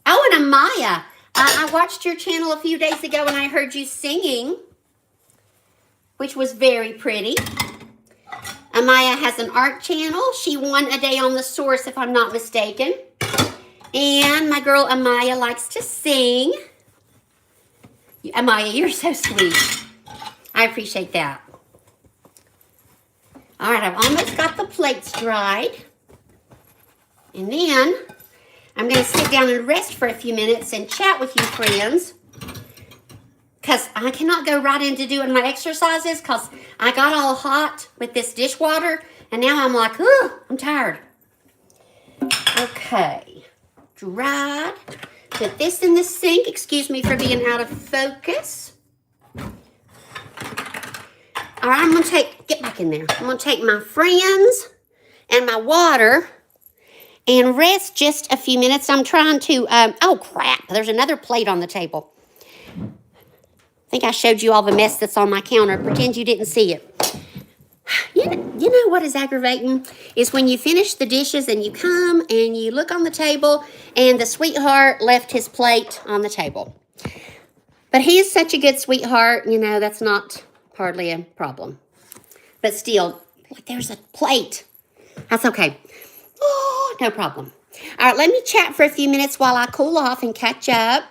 Oh, and Amaya, I watched your channel a few days ago and I heard you singing, which was very pretty. Amaya has an art channel. She won a day on the Source, if I'm not mistaken. And my girl Amaya likes to sing. Amaya, you're so sweet. I appreciate that. All right, I've almost got the plates dried. And then I'm going to sit down and rest for a few minutes and chat with you friends. Because I cannot go right into doing my exercises because I got all hot with this dishwater. And now I'm like, oh, I'm tired. Okay. Dried. Put this in the sink. Excuse me for being out of focus. All right, I'm going to get back in there. I'm going to take my friends and my water and rest just a few minutes. I'm trying to, oh crap, there's another plate on the table. I think I showed you all the mess that's on my counter. Pretend you didn't see it. You know what is aggravating? Is when you finish the dishes and you come and you look on the table and the sweetheart left his plate on the table. But he is such a good sweetheart, you know, that's not hardly a problem. But still, like there's a plate. That's okay. Oh, no problem. All right, let me chat for a few minutes while I cool off and catch up.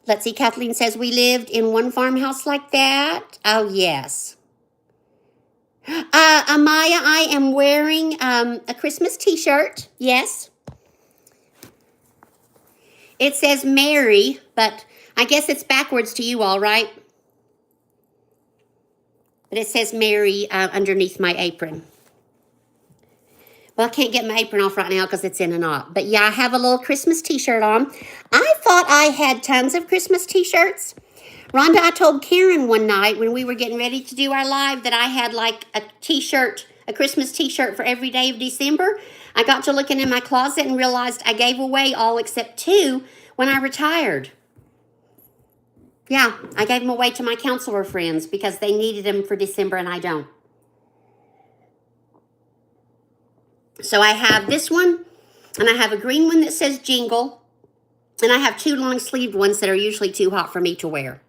Let's see, Kathleen says we lived in one farmhouse like that. Oh, yes. Amaya, I am wearing a Christmas t-shirt. Yes. It says Mary, but I guess it's backwards to you all, right? But it says Mary underneath my apron. Well, I can't get my apron off right now because it's in a knot. But yeah, I have a little Christmas t-shirt on. I thought I had tons of Christmas t-shirts. Rhonda, I told Karen one night when we were getting ready to do our live that I had like a t-shirt, a Christmas t-shirt for every day of December. I got to looking in my closet and realized I gave away all except 2 when I retired. Yeah, I gave them away to my counselor friends because they needed them for December and I don't. So I have this one, and I have a green one that says Jingle, and I have 2 long-sleeved ones that are usually too hot for me to wear.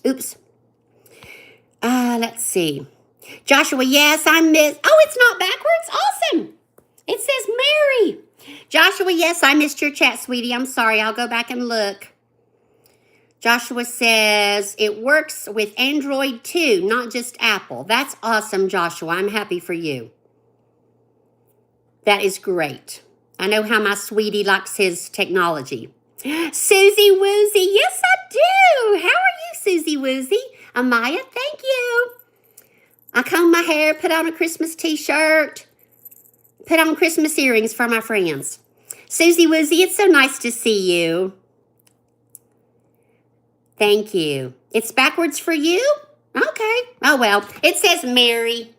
Oops. Let's see. Joshua, yes, I missed. Oh, it's not backwards? Awesome. It says Mary. Joshua, yes, I missed your chat, sweetie. I'm sorry. I'll go back and look. Joshua says it works with Android too, not just Apple. That's awesome, Joshua. I'm happy for you. That is great. I know how my sweetie likes his technology. Susie Woozy, yes I do. How are you, Susie Woozy? Amaya, thank you. I comb my hair, put on a Christmas t-shirt, put on Christmas earrings for my friends. Susie Woozy, it's so nice to see you. Thank you. It's backwards for you? Okay. Oh, well. It says Mary.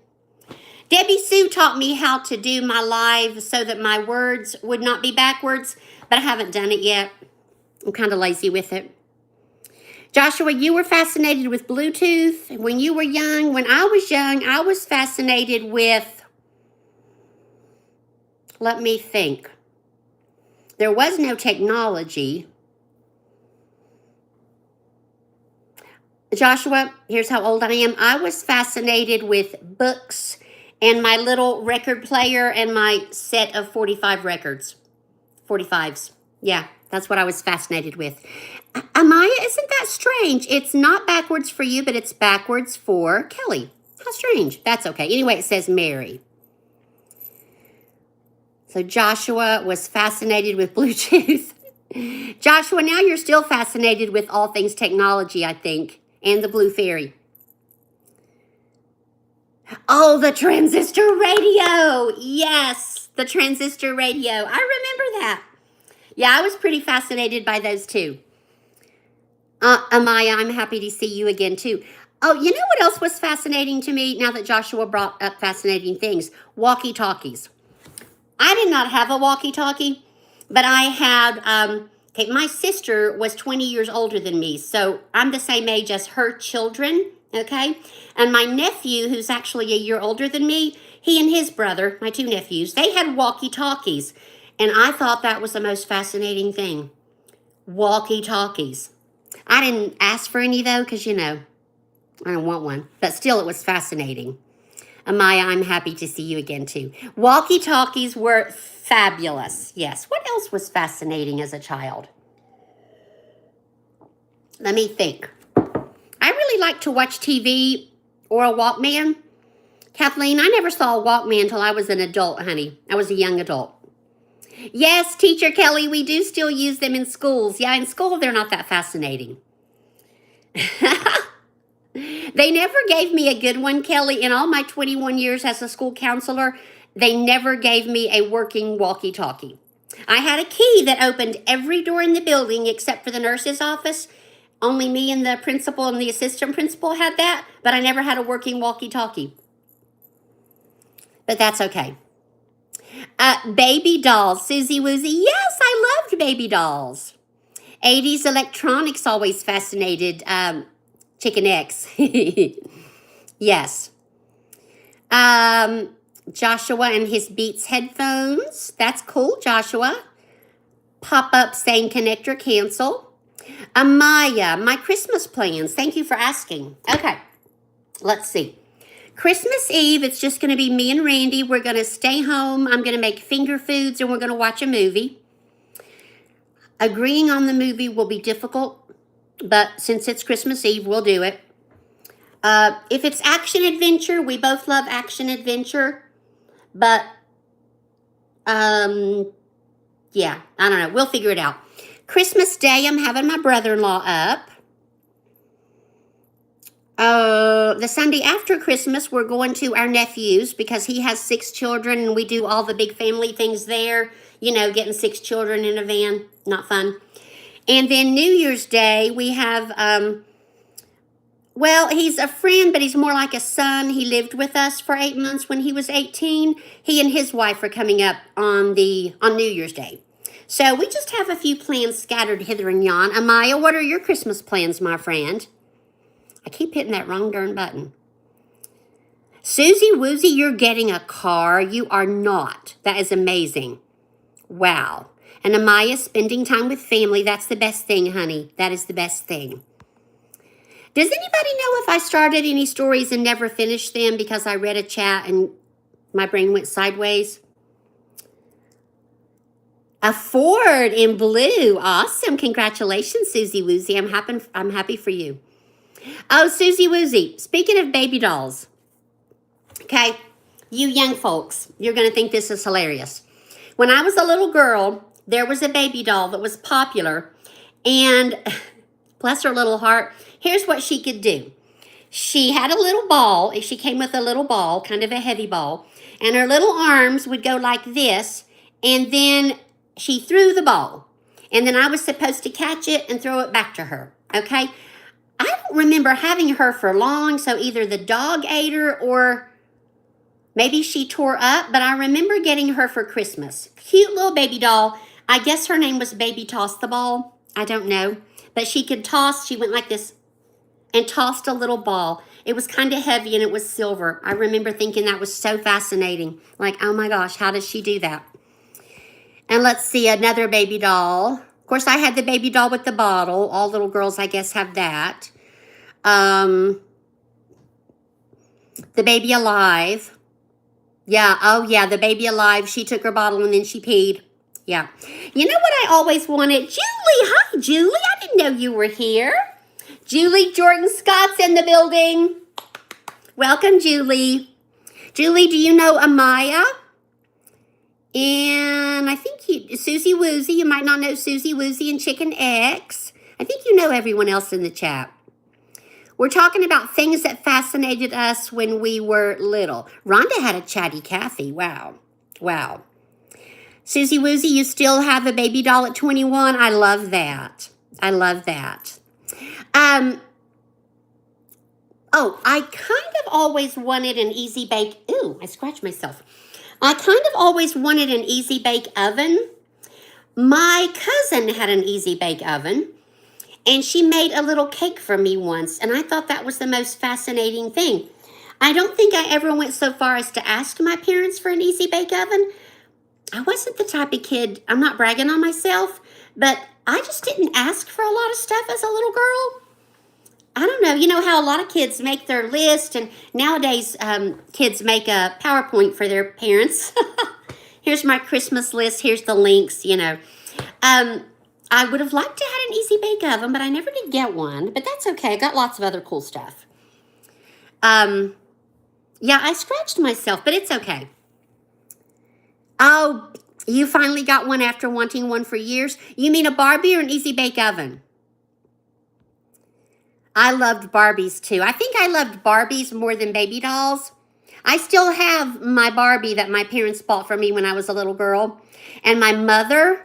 Debbie Sue taught me how to do my live so that my words would not be backwards, but I haven't done it yet. I'm kind of lazy with it. Joshua, you were fascinated with Bluetooth when you were young. When I was young, I was fascinated with, let me think. There was no technology. Joshua, here's how old I am. I was fascinated with books and my little record player and my set of 45 records. 45s. Yeah, that's what I was fascinated with. Amaya, isn't that strange? It's not backwards for you, but it's backwards for Kelly. How strange. That's okay. Anyway, it says Mary. So Joshua was fascinated with Bluetooth. Joshua, now you're still fascinated with all things technology, I think. And the Blue Fairy. Oh, the transistor radio. Yes, the transistor radio. I remember that. Yeah, I was pretty fascinated by those too. Amaya, I'm happy to see you again too. Oh, you know what else was fascinating to me now that Joshua brought up fascinating things? Walkie-talkies. I did not have a walkie-talkie, but I had... Okay, my sister was 20 years older than me, so I'm the same age as her children, okay? And my nephew, who's actually a year older than me, he and his brother, my two nephews, they had walkie-talkies, and I thought that was the most fascinating thing. Walkie-talkies. I didn't ask for any, though, because, you know, I don't want one, but still it was fascinating. Amaya, I'm happy to see you again, too. Walkie-talkies were fabulous. Yes. What else was fascinating as a child? Let me think. I really like to watch TV or a Walkman. Kathleen, I never saw a Walkman until I was an adult, honey. I was a young adult. Yes, Teacher Kelly, we do still use them in schools. Yeah, in school, they're not that fascinating. They never gave me a good one, Kelly. In all my 21 years as a school counselor, they never gave me a working walkie-talkie. I had a key that opened every door in the building except for the nurse's office. Only me and the principal and the assistant principal had that, but I never had a working walkie-talkie. But that's okay. Baby dolls, Susie Woozy. Yes, I loved baby dolls. 80s electronics always fascinated Chicken X. Yes. Joshua and his Beats headphones. That's cool, Joshua. Pop-up saying connector cancel. Amaya, my Christmas plans. Thank you for asking. Okay, let's see. Christmas Eve, it's just going to be me and Randy. We're going to stay home. I'm going to make finger foods, and we're going to watch a movie. Agreeing on the movie will be difficult, but since it's Christmas Eve, we'll do it. If it's action-adventure, we both love action-adventure, but, yeah, I don't know. We'll figure it out. Christmas Day, I'm having my brother-in-law up. The Sunday after Christmas, we're going to our nephew's because he has 6 children and we do all the big family things there. You know, getting 6 children in a van, not fun. And then New Year's Day, we have, well, he's a friend, but he's more like a son. He lived with us for 8 months when he was 18. He and his wife are coming up on New Year's Day. So we just have a few plans scattered hither and yon. Amaya, what are your Christmas plans, my friend? I keep hitting that wrong darn button. Susie Woozy, you're getting a car. You are not. That is amazing. Wow. And Amaya, spending time with family. That's the best thing, honey. That is the best thing. Does anybody know if I started any stories and never finished them because I read a chat and my brain went sideways? A Ford in blue. Awesome. Congratulations, Susie Woozy. I'm happy for you. Oh, Susie Woozy. Speaking of baby dolls. Okay, you young folks, you're going to think this is hilarious. When I was a little girl, there was a baby doll that was popular, and bless her little heart, here's what she could do. She had a little ball. She came with a little ball, kind of a heavy ball, and her little arms would go like this, and then she threw the ball, and then I was supposed to catch it and throw it back to her, okay? I don't remember having her for long, so either the dog ate her or maybe she tore up, but I remember getting her for Christmas. Cute little baby doll. I guess her name was Baby Toss the Ball. I don't know. But she could toss. She went like this and tossed a little ball. It was kind of heavy and it was silver. I remember thinking that was so fascinating. Like, oh my gosh, how does she do that? And let's see, another baby doll. Of course, I had the baby doll with the bottle. All little girls, I guess, have that. The Baby Alive. Yeah, oh yeah, the Baby Alive. She took her bottle and then she peed. Yeah. You know what I always wanted? Julie, hi, Julie. I didn't know you were here. Julie Jordan Scott's in the building. Welcome, Julie. Julie, do you know Amaya? And I think Susie Woozy. You might not know Susie Woozy and Chicken X. I think you know everyone else in the chat. We're talking about things that fascinated us when we were little. Rhonda had a chatty Cathy. Wow. Wow. Susie Woozy, you still have a baby doll at 21. I love that. I love that. Oh, I kind of always wanted an easy bake. Ooh, I scratched myself. I kind of always wanted an easy bake oven. My cousin had an easy bake oven. And she made a little cake for me once, and I thought that was the most fascinating thing. I don't think I ever went so far as to ask my parents for an easy bake oven. I wasn't the type of kid, I'm not bragging on myself, but I just didn't ask for a lot of stuff as a little girl. I don't know, you know how a lot of kids make their list, and nowadays kids make a PowerPoint for their parents. Here's my Christmas list, here's the links, you know. I would have liked to have an easy bake oven, but I never did get one. But that's okay. I got lots of other cool stuff. Yeah, I scratched myself, but it's okay. Oh, you finally got one after wanting one for years? You mean a Barbie or an easy bake oven? I loved Barbies too. I think I loved Barbies more than baby dolls. I still have my Barbie that my parents bought for me when I was a little girl. And my mother,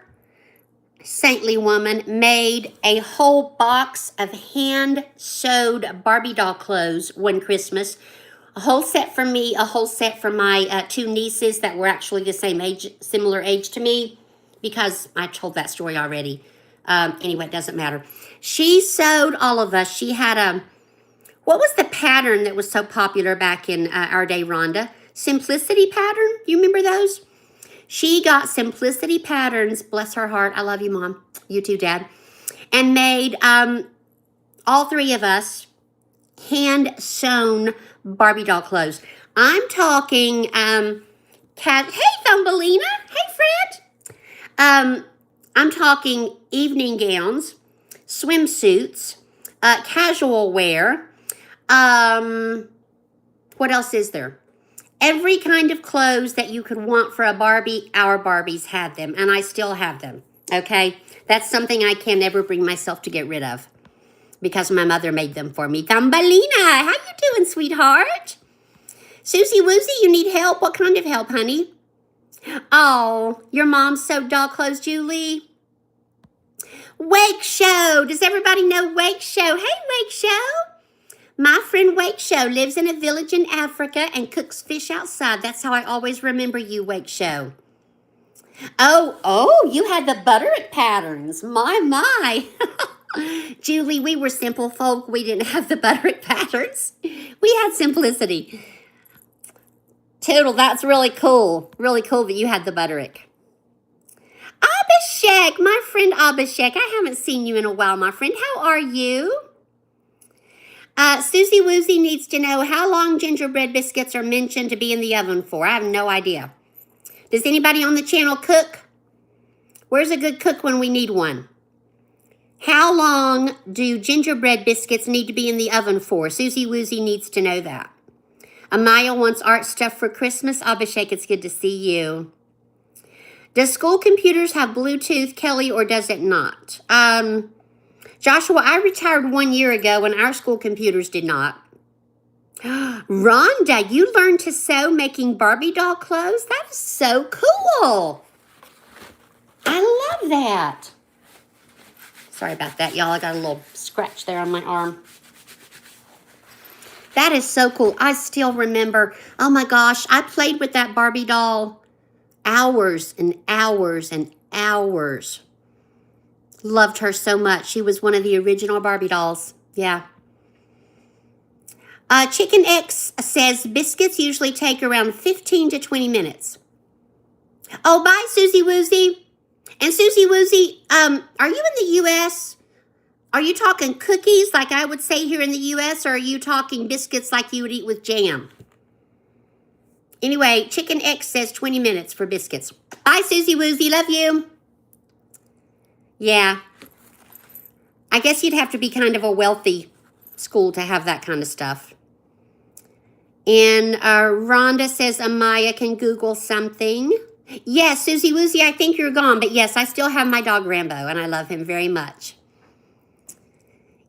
saintly woman, made a whole box of hand-sewed Barbie doll clothes one Christmas. A whole set for me, a whole set for my two nieces that were actually the same age, similar age to me, because I told that story already. Anyway, it doesn't matter. She sewed all of us. She had what was the pattern that was so popular back in our day, Rhonda? Simplicity pattern? You remember those? She got Simplicity Patterns, bless her heart. I love you, Mom. You too, Dad. And made all three of us hand-sewn Barbie doll clothes. I'm talking hey, Thumbelina. Hey, Fred. I'm talking evening gowns, swimsuits, casual wear. What else is there? Every kind of clothes that you could want for a Barbie, our Barbies had them, and I still have them, okay? That's something I can never bring myself to get rid of because my mother made them for me. Thumbelina, how you doing, sweetheart? Susie Woozy, you need help? What kind of help, honey? Oh, your mom sewed doll clothes, Julie? Wake Show. Does everybody know Wake Show? Hey, Wake Show. My friend Wake Show lives in a village in Africa and cooks fish outside. That's how I always remember you, Wake Show. Oh, you had the Butterick patterns. My. Julie, we were simple folk. We didn't have the Butterick patterns. We had simplicity. Toodle, that's really cool. Really cool that you had the Butterick. Abhishek, my friend Abhishek. I haven't seen you in a while, my friend. How are you? Susie Woozy needs to know how long gingerbread biscuits are mentioned to be in the oven for. I have no idea. Does anybody on the channel cook? Where's a good cook when we need one? How long do gingerbread biscuits need to be in the oven for? Susie Woozy needs to know that. Amaya wants art stuff for Christmas. Abhishek, it's good to see you. Does school computers have Bluetooth, Kelly, or does it not? Joshua, I retired 1 year ago and our school computers did not. Rhonda, you learned to sew making Barbie doll clothes? That is so cool. I love that. Sorry about that, y'all. I got a little scratch there on my arm. That is so cool. I still remember, oh my gosh, I played with that Barbie doll hours and hours and hours. Loved her so much. She was one of the original Barbie dolls. Yeah. Chicken X says biscuits usually take around 15 to 20 minutes. Oh, bye, Susie Woozy. And Susie Woozy, are you in the U.S.? Are you talking cookies like I would say here in the U.S., or are you talking biscuits like you would eat with jam? Anyway, Chicken X says 20 minutes for biscuits. Bye, Susie Woozy. Love you. Yeah. I guess you'd have to be kind of a wealthy school to have that kind of stuff. And Rhonda says Amaya can Google something. Yes, Susie Woozy, I think you're gone. But yes, I still have my dog Rambo, and I love him very much.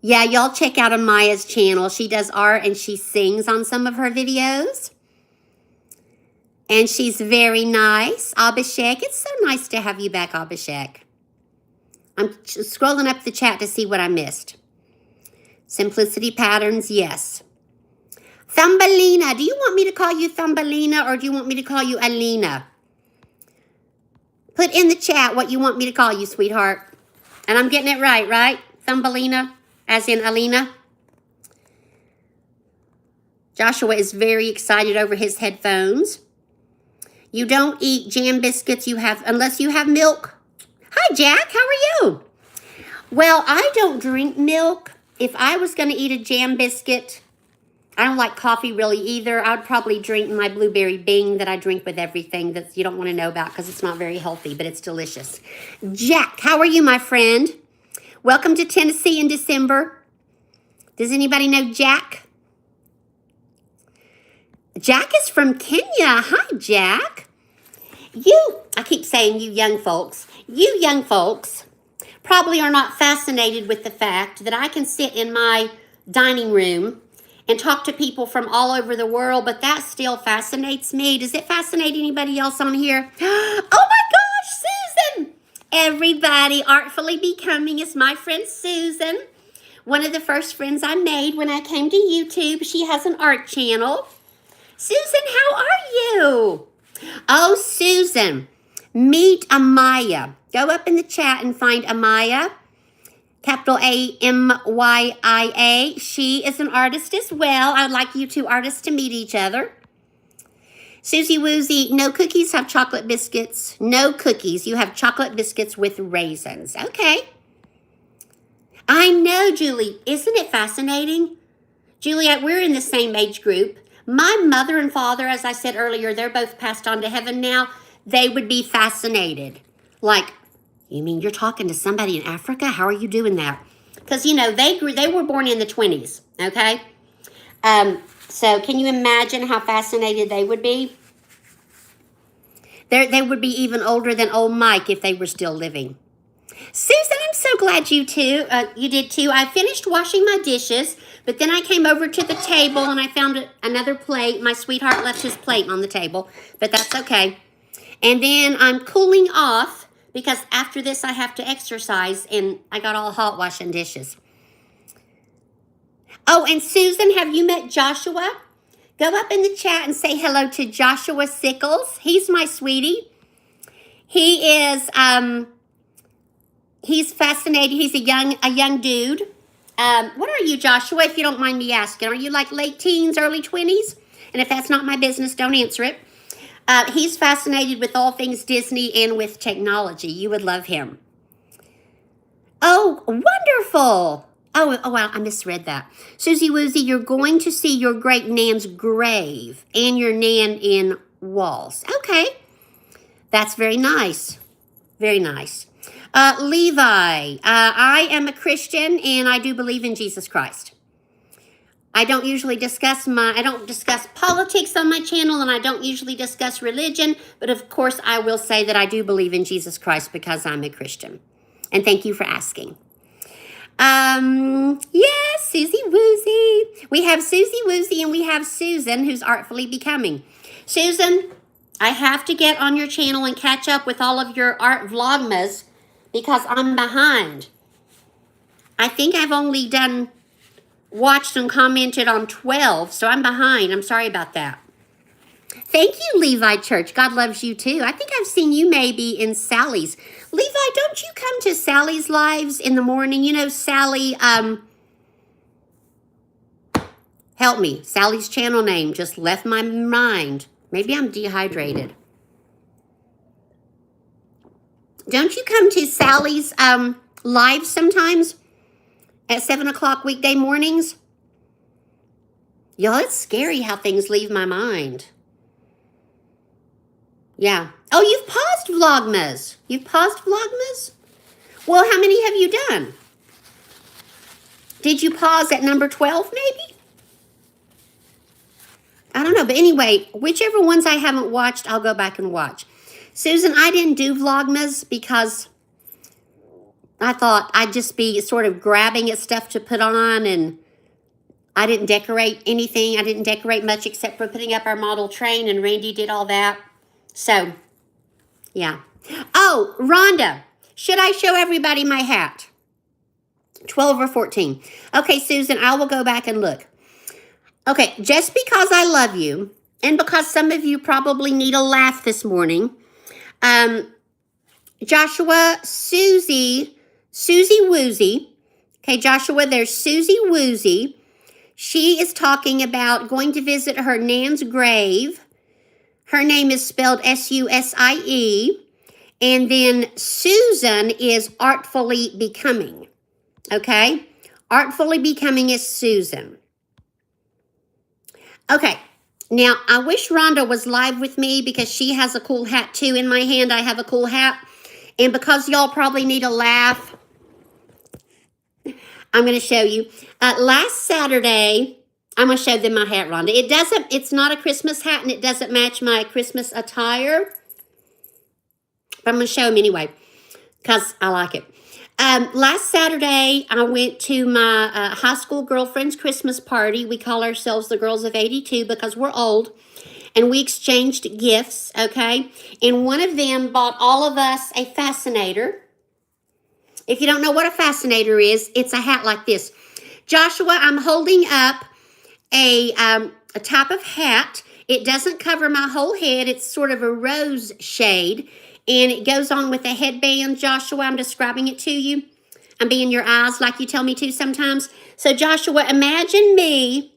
Yeah, y'all check out Amaya's channel. She does art and she sings on some of her videos. And she's very nice. Abhishek, it's so nice to have you back, Abhishek. I'm scrolling up the chat to see what I missed. Simplicity Patterns, yes. Thumbelina, do you want me to call you Thumbelina or do you want me to call you Alina? Put in the chat what you want me to call you, sweetheart. And I'm getting it right? Thumbelina, as in Alina. Joshua is very excited over his headphones. You don't eat jam biscuits unless you have milk. Hi, Jack. How are you? Well, I don't drink milk. If I was going to eat a jam biscuit, I don't like coffee really either. I'd probably drink my blueberry Bing that I drink with everything that you don't want to know about because it's not very healthy, but it's delicious. Jack, how are you, my friend? Welcome to Tennessee in December. Does anybody know Jack? Jack is from Kenya. Hi, Jack. I keep saying you young folks probably are not fascinated with the fact that I can sit in my dining room and talk to people from all over the world, but that still fascinates me. Does it fascinate anybody else on here? Oh my gosh, Susan! Everybody artfully becoming is my friend Susan. One of the first friends I made when I came to YouTube. She has an art channel. Susan, how are you? Oh, Susan, meet Amaya. Go up in the chat and find Amaya. Capital A-M-Y-I-A. She is an artist as well. I'd like you two artists to meet each other. Susie Woozy, no cookies have chocolate biscuits. No cookies. You have chocolate biscuits with raisins. Okay. I know, Julie. Isn't it fascinating? Juliet, we're in the same age group. My mother and father, as I said earlier, they're both passed on to heaven now. They would be fascinated. Like, you mean you're talking to somebody in Africa? How are you doing that? Because, you know, they were born in the 20s, okay? So can you imagine how fascinated they would be? They would be even older than old Mike if they were still living. Susan, I'm so glad you did too. I finished washing my dishes, but then I came over to the table and I found another plate. My sweetheart left his plate on the table, but that's okay. And then I'm cooling off because after this I have to exercise and I got all hot washing dishes. Oh, and Susan, have you met Joshua? Go up in the chat and say hello to Joshua Sickles. He's my sweetie. He is, he's fascinating. He's a young dude. What are you, Joshua, if you don't mind me asking? Are you like late teens, early 20s? And if that's not my business, don't answer it. He's fascinated with all things Disney and with technology. You would love him. Oh, wonderful. Oh, wow, I misread that. Susie Woozy, you're going to see your great nan's grave and your nan in Walls. Okay, that's very nice. Very nice. Levi, I am a Christian and I do believe in Jesus Christ. I don't usually discuss politics on my channel, and I don't usually discuss religion, but of course I will say that I do believe in Jesus Christ because I'm a Christian. And thank you for asking. Yes, Susie Woozy. We have Susie Woozy and we have Susan, who's artfully becoming. Susan, I have to get on your channel and catch up with all of your art vlogmas because I'm behind. I think I've only watched and commented on 12, so I'm behind. I'm sorry about that. Thank you, Levi Church. God loves you too. I think I've seen you maybe in Sally's. Levi, don't you come to Sally's lives in the morning? You know, Sally, help me. Sally's channel name just left my mind. Maybe I'm dehydrated. Don't you come to Sally's live sometimes at 7 o'clock weekday mornings? Y'all, it's scary how things leave my mind. Yeah. Oh, you've paused Vlogmas. You've paused Vlogmas? Well, how many have you done? Did you pause at number 12 maybe? I don't know. But anyway, whichever ones I haven't watched, I'll go back and watch. Susan, I didn't do Vlogmas because I thought I'd just be sort of grabbing at stuff to put on, and I didn't decorate anything. I didn't decorate much except for putting up our model train, and Randy did all that. So, yeah. Oh, Rhonda, should I show everybody my hat? 12 or 14. Okay, Susan, I will go back and look. Okay, just because I love you, and because some of you probably need a laugh this morning, Joshua, Susie Woozy. Okay, Joshua, there's Susie Woozy. She is talking about going to visit her Nan's grave. Her name is spelled S-U-S-I-E. And then Susan is Artfully Becoming. Okay? Artfully Becoming is Susan. Okay. Now, I wish Rhonda was live with me because she has a cool hat too. In my hand, I have a cool hat. And because y'all probably need a laugh, I'm going to show you. Last Saturday, I'm going to show them my hat, Rhonda. It's not a Christmas hat, and it doesn't match my Christmas attire. But I'm going to show them anyway because I like it. Last Saturday, I went to my high school girlfriend's Christmas party. We call ourselves the Girls of 82 because we're old. And we exchanged gifts, okay? And one of them bought all of us a fascinator. If you don't know what a fascinator is, it's a hat like this. Joshua, I'm holding up a type of hat. It doesn't cover my whole head. It's sort of a rose shade. And it goes on with a headband, Joshua. I'm describing it to you. I'm being your eyes like you tell me to sometimes. So, Joshua, imagine me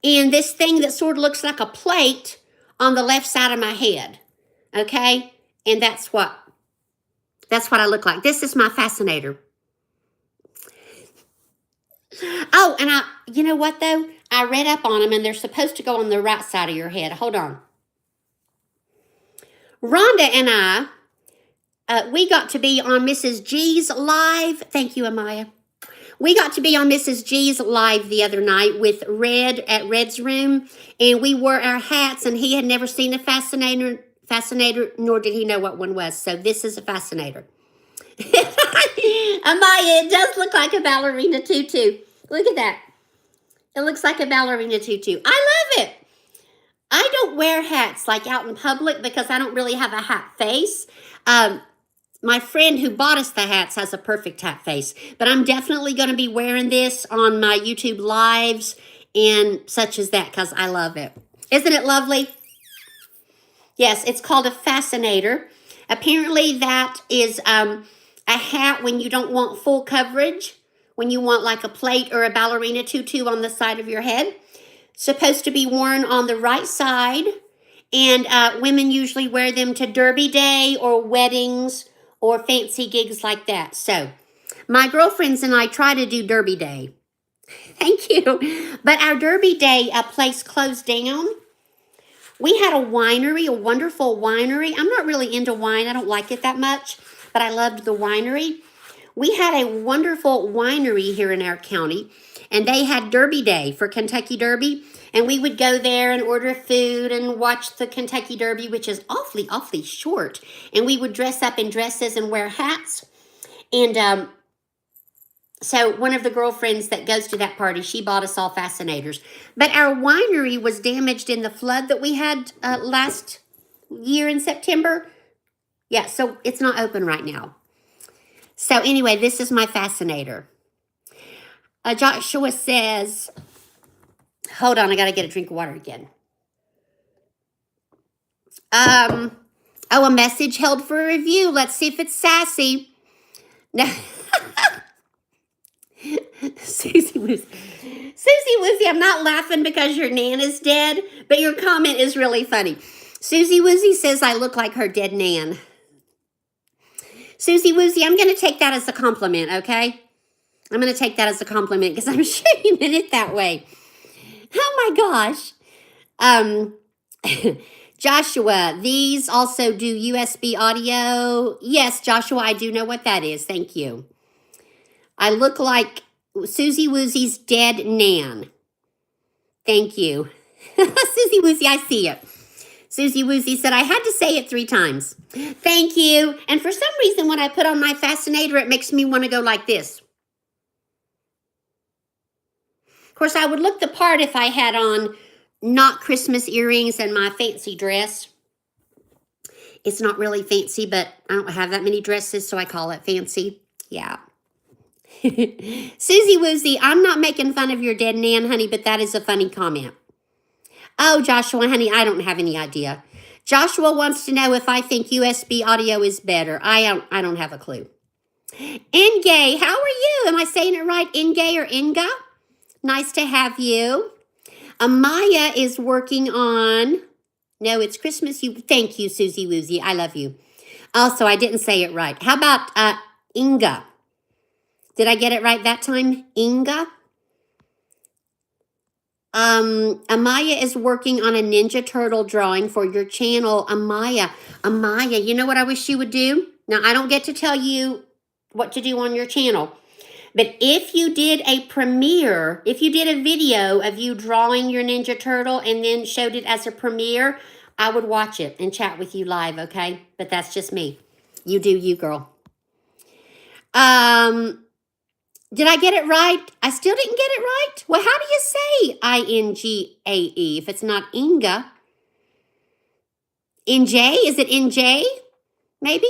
in this thing that sort of looks like a plate on the left side of my head. Okay? And that's what I look like. This is my fascinator. Oh, and you know what though? I read up on them and they're supposed to go on the right side of your head. Hold on. Rhonda and I, we got to be on Mrs. G's live. Thank you, Amaya. We got to be on Mrs. G's live the other night with Red at Red's room, and we wore our hats, and he had never seen a fascinator, nor did he know what one was. So this is a fascinator. Amaya, it does look like a ballerina tutu. Look at that. It looks like a ballerina tutu. I love it. I don't wear hats like out in public because I don't really have a hat face. My friend who bought us the hats has a perfect hat face, but I'm definitely going to be wearing this on my YouTube lives and such as that because I love it. Isn't it lovely? Yes, it's called a fascinator. Apparently that is a hat when you don't want full coverage, when you want like a plate or a ballerina tutu on the side of your head. Supposed to be worn on the right side, and women usually wear them to Derby Day or weddings or fancy gigs like that. So my girlfriends and I try to do Derby Day. Thank you. But our Derby Day place closed down. We had a winery, a wonderful winery. I'm not really into wine. I don't like it that much, but I loved the winery. We had a wonderful winery here in our county, and they had Derby Day for Kentucky Derby. And we would go there and order food and watch the Kentucky Derby, which is awfully, awfully short. And we would dress up in dresses and wear hats. And so one of the girlfriends that goes to that party, she bought us all fascinators. But our winery was damaged in the flood that we had last year in September. Yeah, so it's not open right now. So anyway, this is my fascinator. Joshua says, hold on, I got to get a drink of water again. Oh, a message held for a review. Let's see if it's sassy. No. Susie Woozy, I'm not laughing because your nan is dead, but your comment is really funny. Susie Woozy says I look like her dead nan. Susie Woozy, I'm going to take that as a compliment, okay? I'm going to take that as a compliment because I'm sure you meant it that way. Oh my gosh. Joshua, these also do USB audio. Yes, Joshua, I do know what that is. Thank you. I look like Susie Woozy's dead nan. Thank you. Susie Woozy, I see it. Susie Woozy said, I had to say it 3 times. Thank you. And for some reason, when I put on my fascinator, it makes me want to go like this. Of course, I would look the part if I had on not Christmas earrings and my fancy dress. It's not really fancy, but I don't have that many dresses, so I call it fancy. Yeah. Susie Woozy, I'm not making fun of your dead nan, honey, but that is a funny comment. Oh, Joshua, honey, I don't have any idea. Joshua wants to know if I think USB audio is better. I don't have a clue. Ingay, how are you? Am I saying it right? Ingay or Inga? Nice to have you. Amaya is working on, no, it's Christmas. Thank you, Susie Woozy. I love you. Also, I didn't say it right. How about Inga? Did I get it right that time? Inga? Amaya is working on a Ninja Turtle drawing for your channel. Amaya, you know what I wish you would do? Now, I don't get to tell you what to do on your channel. But if you did a premiere, if you did a video of you drawing your Ninja Turtle and then showed it as a premiere, I would watch it and chat with you live, okay? But that's just me. You do you, girl. Did I get it right? I still didn't get it right? Well, how do you say I-N-G-A-E if it's not Inga? NJ? Is it NJ? Maybe?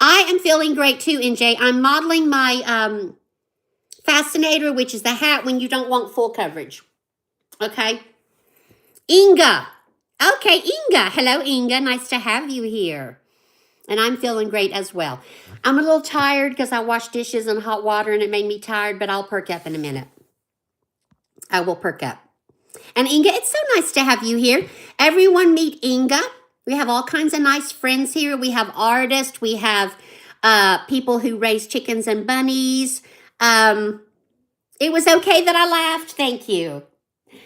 I am feeling great too, NJ. I'm modeling my fascinator, which is the hat when you don't want full coverage. Okay? Inga. Okay, Inga. Hello, Inga. Nice to have you here. And I'm feeling great as well. I'm a little tired because I washed dishes in hot water and it made me tired, but I'll perk up in a minute. I will perk up. And Inga, it's so nice to have you here. Everyone meet Inga. We have all kinds of nice friends here. We have artists. We have people who raise chickens and bunnies. It was okay that I laughed. Thank you.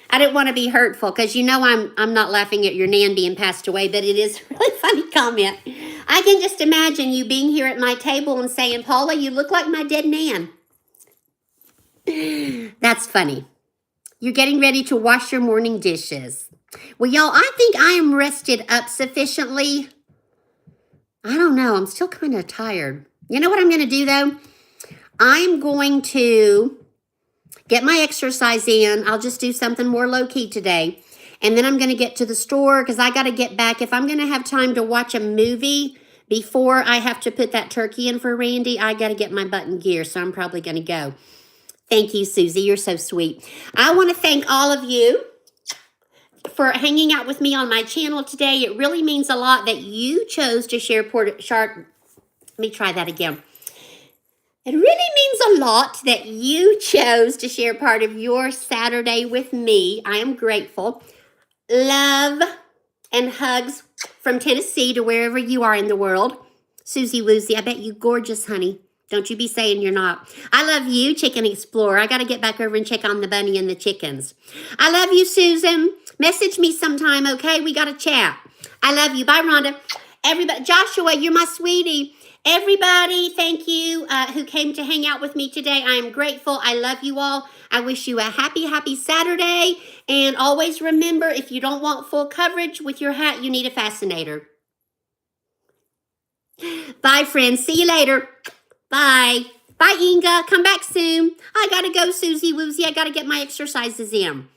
I didn't want to be hurtful because you know I'm not laughing at your nan being passed away, but it is a really funny comment. I can just imagine you being here at my table and saying, Paula, you look like my dead nan. That's funny. You're getting ready to wash your morning dishes. Well, y'all, I think I am rested up sufficiently. I don't know. I'm still kind of tired. You know what I'm going to do, though? I'm going to get my exercise in. I'll just do something more low-key today. And then I'm going to get to the store because I got to get back. If I'm going to have time to watch a movie before I have to put that turkey in for Randy, I got to get my butt in gear. So I'm probably going to go. Thank you, Susie. You're so sweet. I want to thank all of you for hanging out with me on my channel today. It really means a lot that you chose to share Let me try that again. It really means a lot that you chose to share part of your Saturday with me. I am grateful. Love and hugs from Tennessee to wherever you are in the world. Susie Woozy, I bet you gorgeous, honey. Don't you be saying you're not. I love you, Chicken Explorer. I got to get back over and check on the bunny and the chickens. I love you, Susan. Message me sometime, okay? We got to chat. I love you. Bye, Rhonda. Everybody, Joshua, you're my sweetie. Everybody, thank you who came to hang out with me today. I am grateful. I love you all. I wish you a happy, happy Saturday. And always remember, if you don't want full coverage with your hat, you need a fascinator. Bye, friends. See you later. Bye. Bye, Inga. Come back soon. I got to go, Susie Woozy. I got to get my exercises in.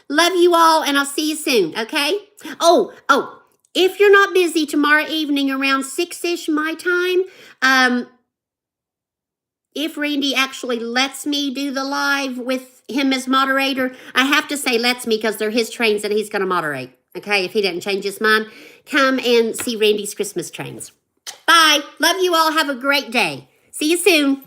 Love you all, and I'll see you soon, okay? Oh, if you're not busy tomorrow evening around 6-ish my time, if Randy actually lets me do the live with him as moderator, I have to say lets me because they're his trains and he's going to moderate, okay? If he didn't change his mind, come and see Randy's Christmas trains. Bye. Love you all. Have a great day. See you soon.